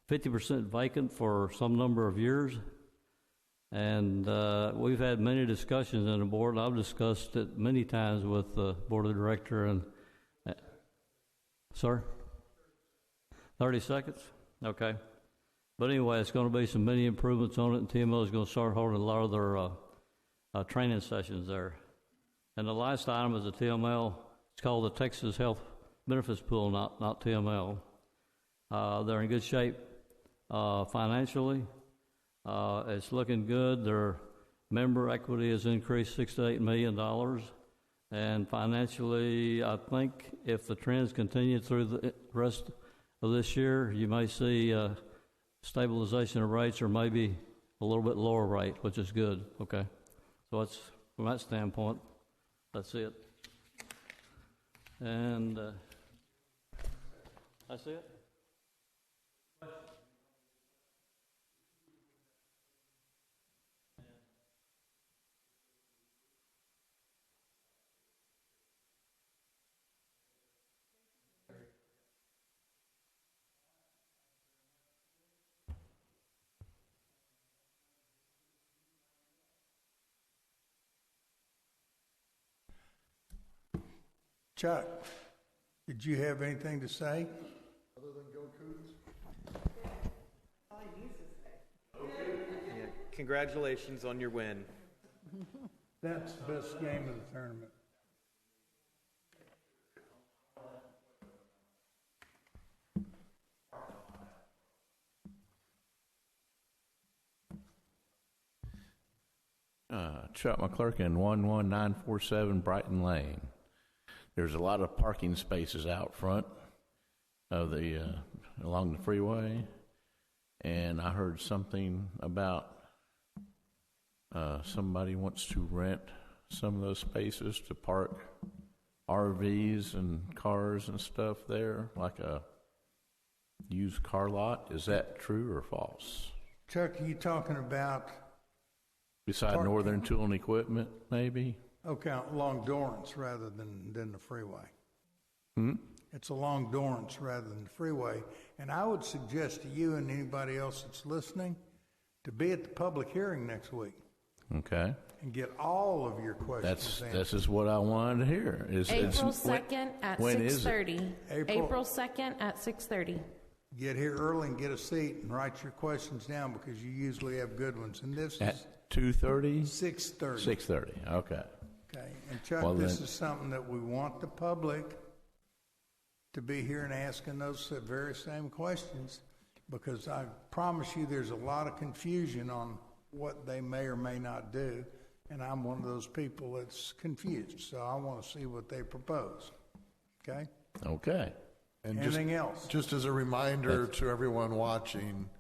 50% vacant for some number of years. And we've had many discussions in the board, and I've discussed it many times with the board of director. And sir, 30 seconds? Okay. But anyway, it's going to be some many improvements on it, and TML is going to start holding a lot of their training sessions there. And the last item is the TML. It's called the Texas Health Benefits Pool, not TML. They're in good shape financially. It's looking good. Their member equity has increased $6 to $8 million. And financially, I think if the trends continue through the rest of this year, you may see stabilization of rates or maybe a little bit lower rate, which is good, okay? So that's, from that standpoint, that's it. And that's it. Chuck, did you have anything to say? Other than go Cougs? Yeah, congratulations on your win. That's the best game of the tournament. Chuck McClurkin, 11947 Brighton Lane. There's a lot of parking spaces out front of the along the freeway, and I heard something about somebody wants to rent some of those spaces to park RVs and cars and stuff there, like a used car lot. Is that true or false? Chuck, are you talking about? Beside Northern Tool and Equipment, maybe? Okay, along Dorrance rather than the freeway. Hmm? It's along Dorrance rather than the freeway. And I would suggest to you and anybody else that's listening to be at the public hearing next week. Okay. And get all of your questions answered. This is what I wanted to hear. April 2nd at 6:30. April 2nd at 6:30. Get here early and get a seat and write your questions down because you usually have good ones. And this at is 2:30? 6:30. 6:30, okay. Okay, and Chuck, Well, this then- is something that we want the public to be here and asking those very same questions, because I promise you there's a lot of confusion on what they may or may not do, and I'm one of those people that's confused, so I want to see what they propose. Okay? Okay. And Anything else? Just as a reminder to everyone watching,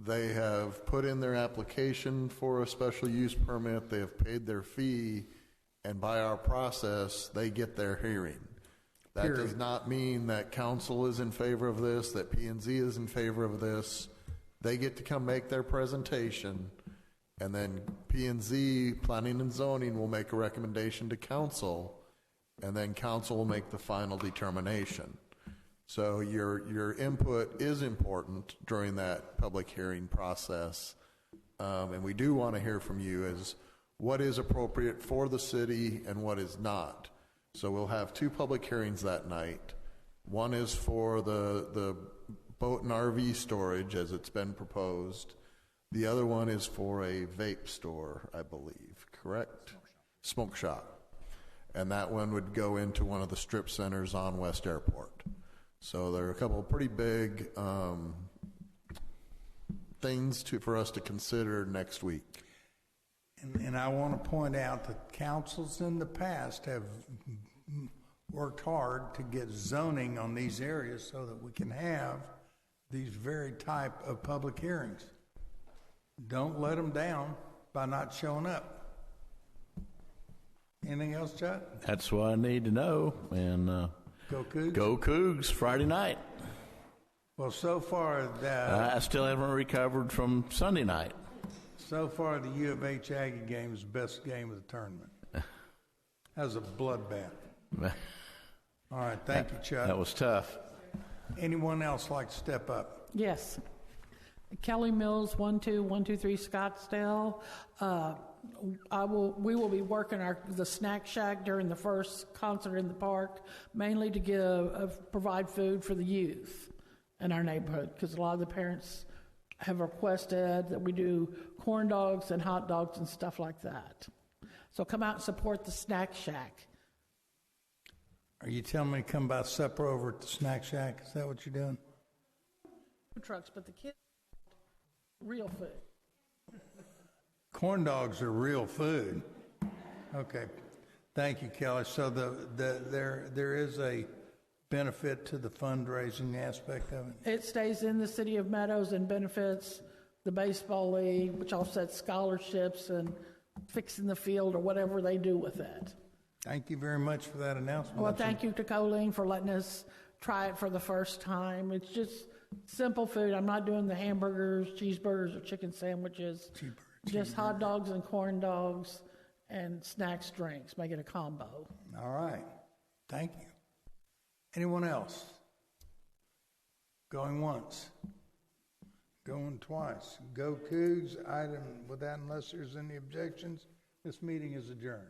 they have put in their application for a special use permit, they have paid their fee, and by our process, they get their hearing. That does not mean that council is in favor of this, that P&Z is in favor of this. They get to come make their presentation, and then P&Z, Planning and Zoning, will make a recommendation to council, and then council will make the final determination. So your input is important during that public hearing process, and we do want to hear from you as what is appropriate for the city and what is not. So we'll have two public hearings that night. One is for the boat and RV storage as it's been proposed. The other one is for a vape store, I believe, correct? Smoke shop. And that one would go into one of the strip centers on West Airport. So there are a couple of pretty big things for us to consider next week. And I want to point out that councils in the past have worked hard to get zoning on these areas so that we can have these very type of public hearings. Don't let them down by not showing up. Anything else, Chuck? That's what I need to know. And Go Cougs? Go Cougs Friday night. Well, so far I still haven't recovered from Sunday night. So far, the U of H Aggie game is the best game of the tournament. That was a bloodbath. All right, thank you, Chuck. That was tough. Anyone else like to step up? Yes. Kelly Mills, 12123 Scottsdale. We will be working the snack shack during the first concert in the park, mainly to provide food for the youth in our neighborhood, because a lot of the parents have requested that we do corn dogs and hot dogs and stuff like that. So come out and support the snack shack. Are you telling me to come by supper over at the snack shack? Is that what you're doing? Food trucks, but the kids, real food. Corn dogs are real food. Okay. Thank you, Kelly. So there is a benefit to the fundraising aspect of it? It stays in the city of Meadows and benefits the baseball league, which offsets scholarships and fixing the field or whatever they do with it. Thank you very much for that announcement. Well, thank you to Colleen for letting us try it for the first time. It's just simple food. I'm not doing the hamburgers, cheeseburgers, or chicken sandwiches. Just hot dogs and corn dogs and snacks, drinks. Make it a combo. All right. Thank you. Anyone else? Going once. Going twice. Go Cougs. Item with that, unless there's any objections, this meeting is adjourned.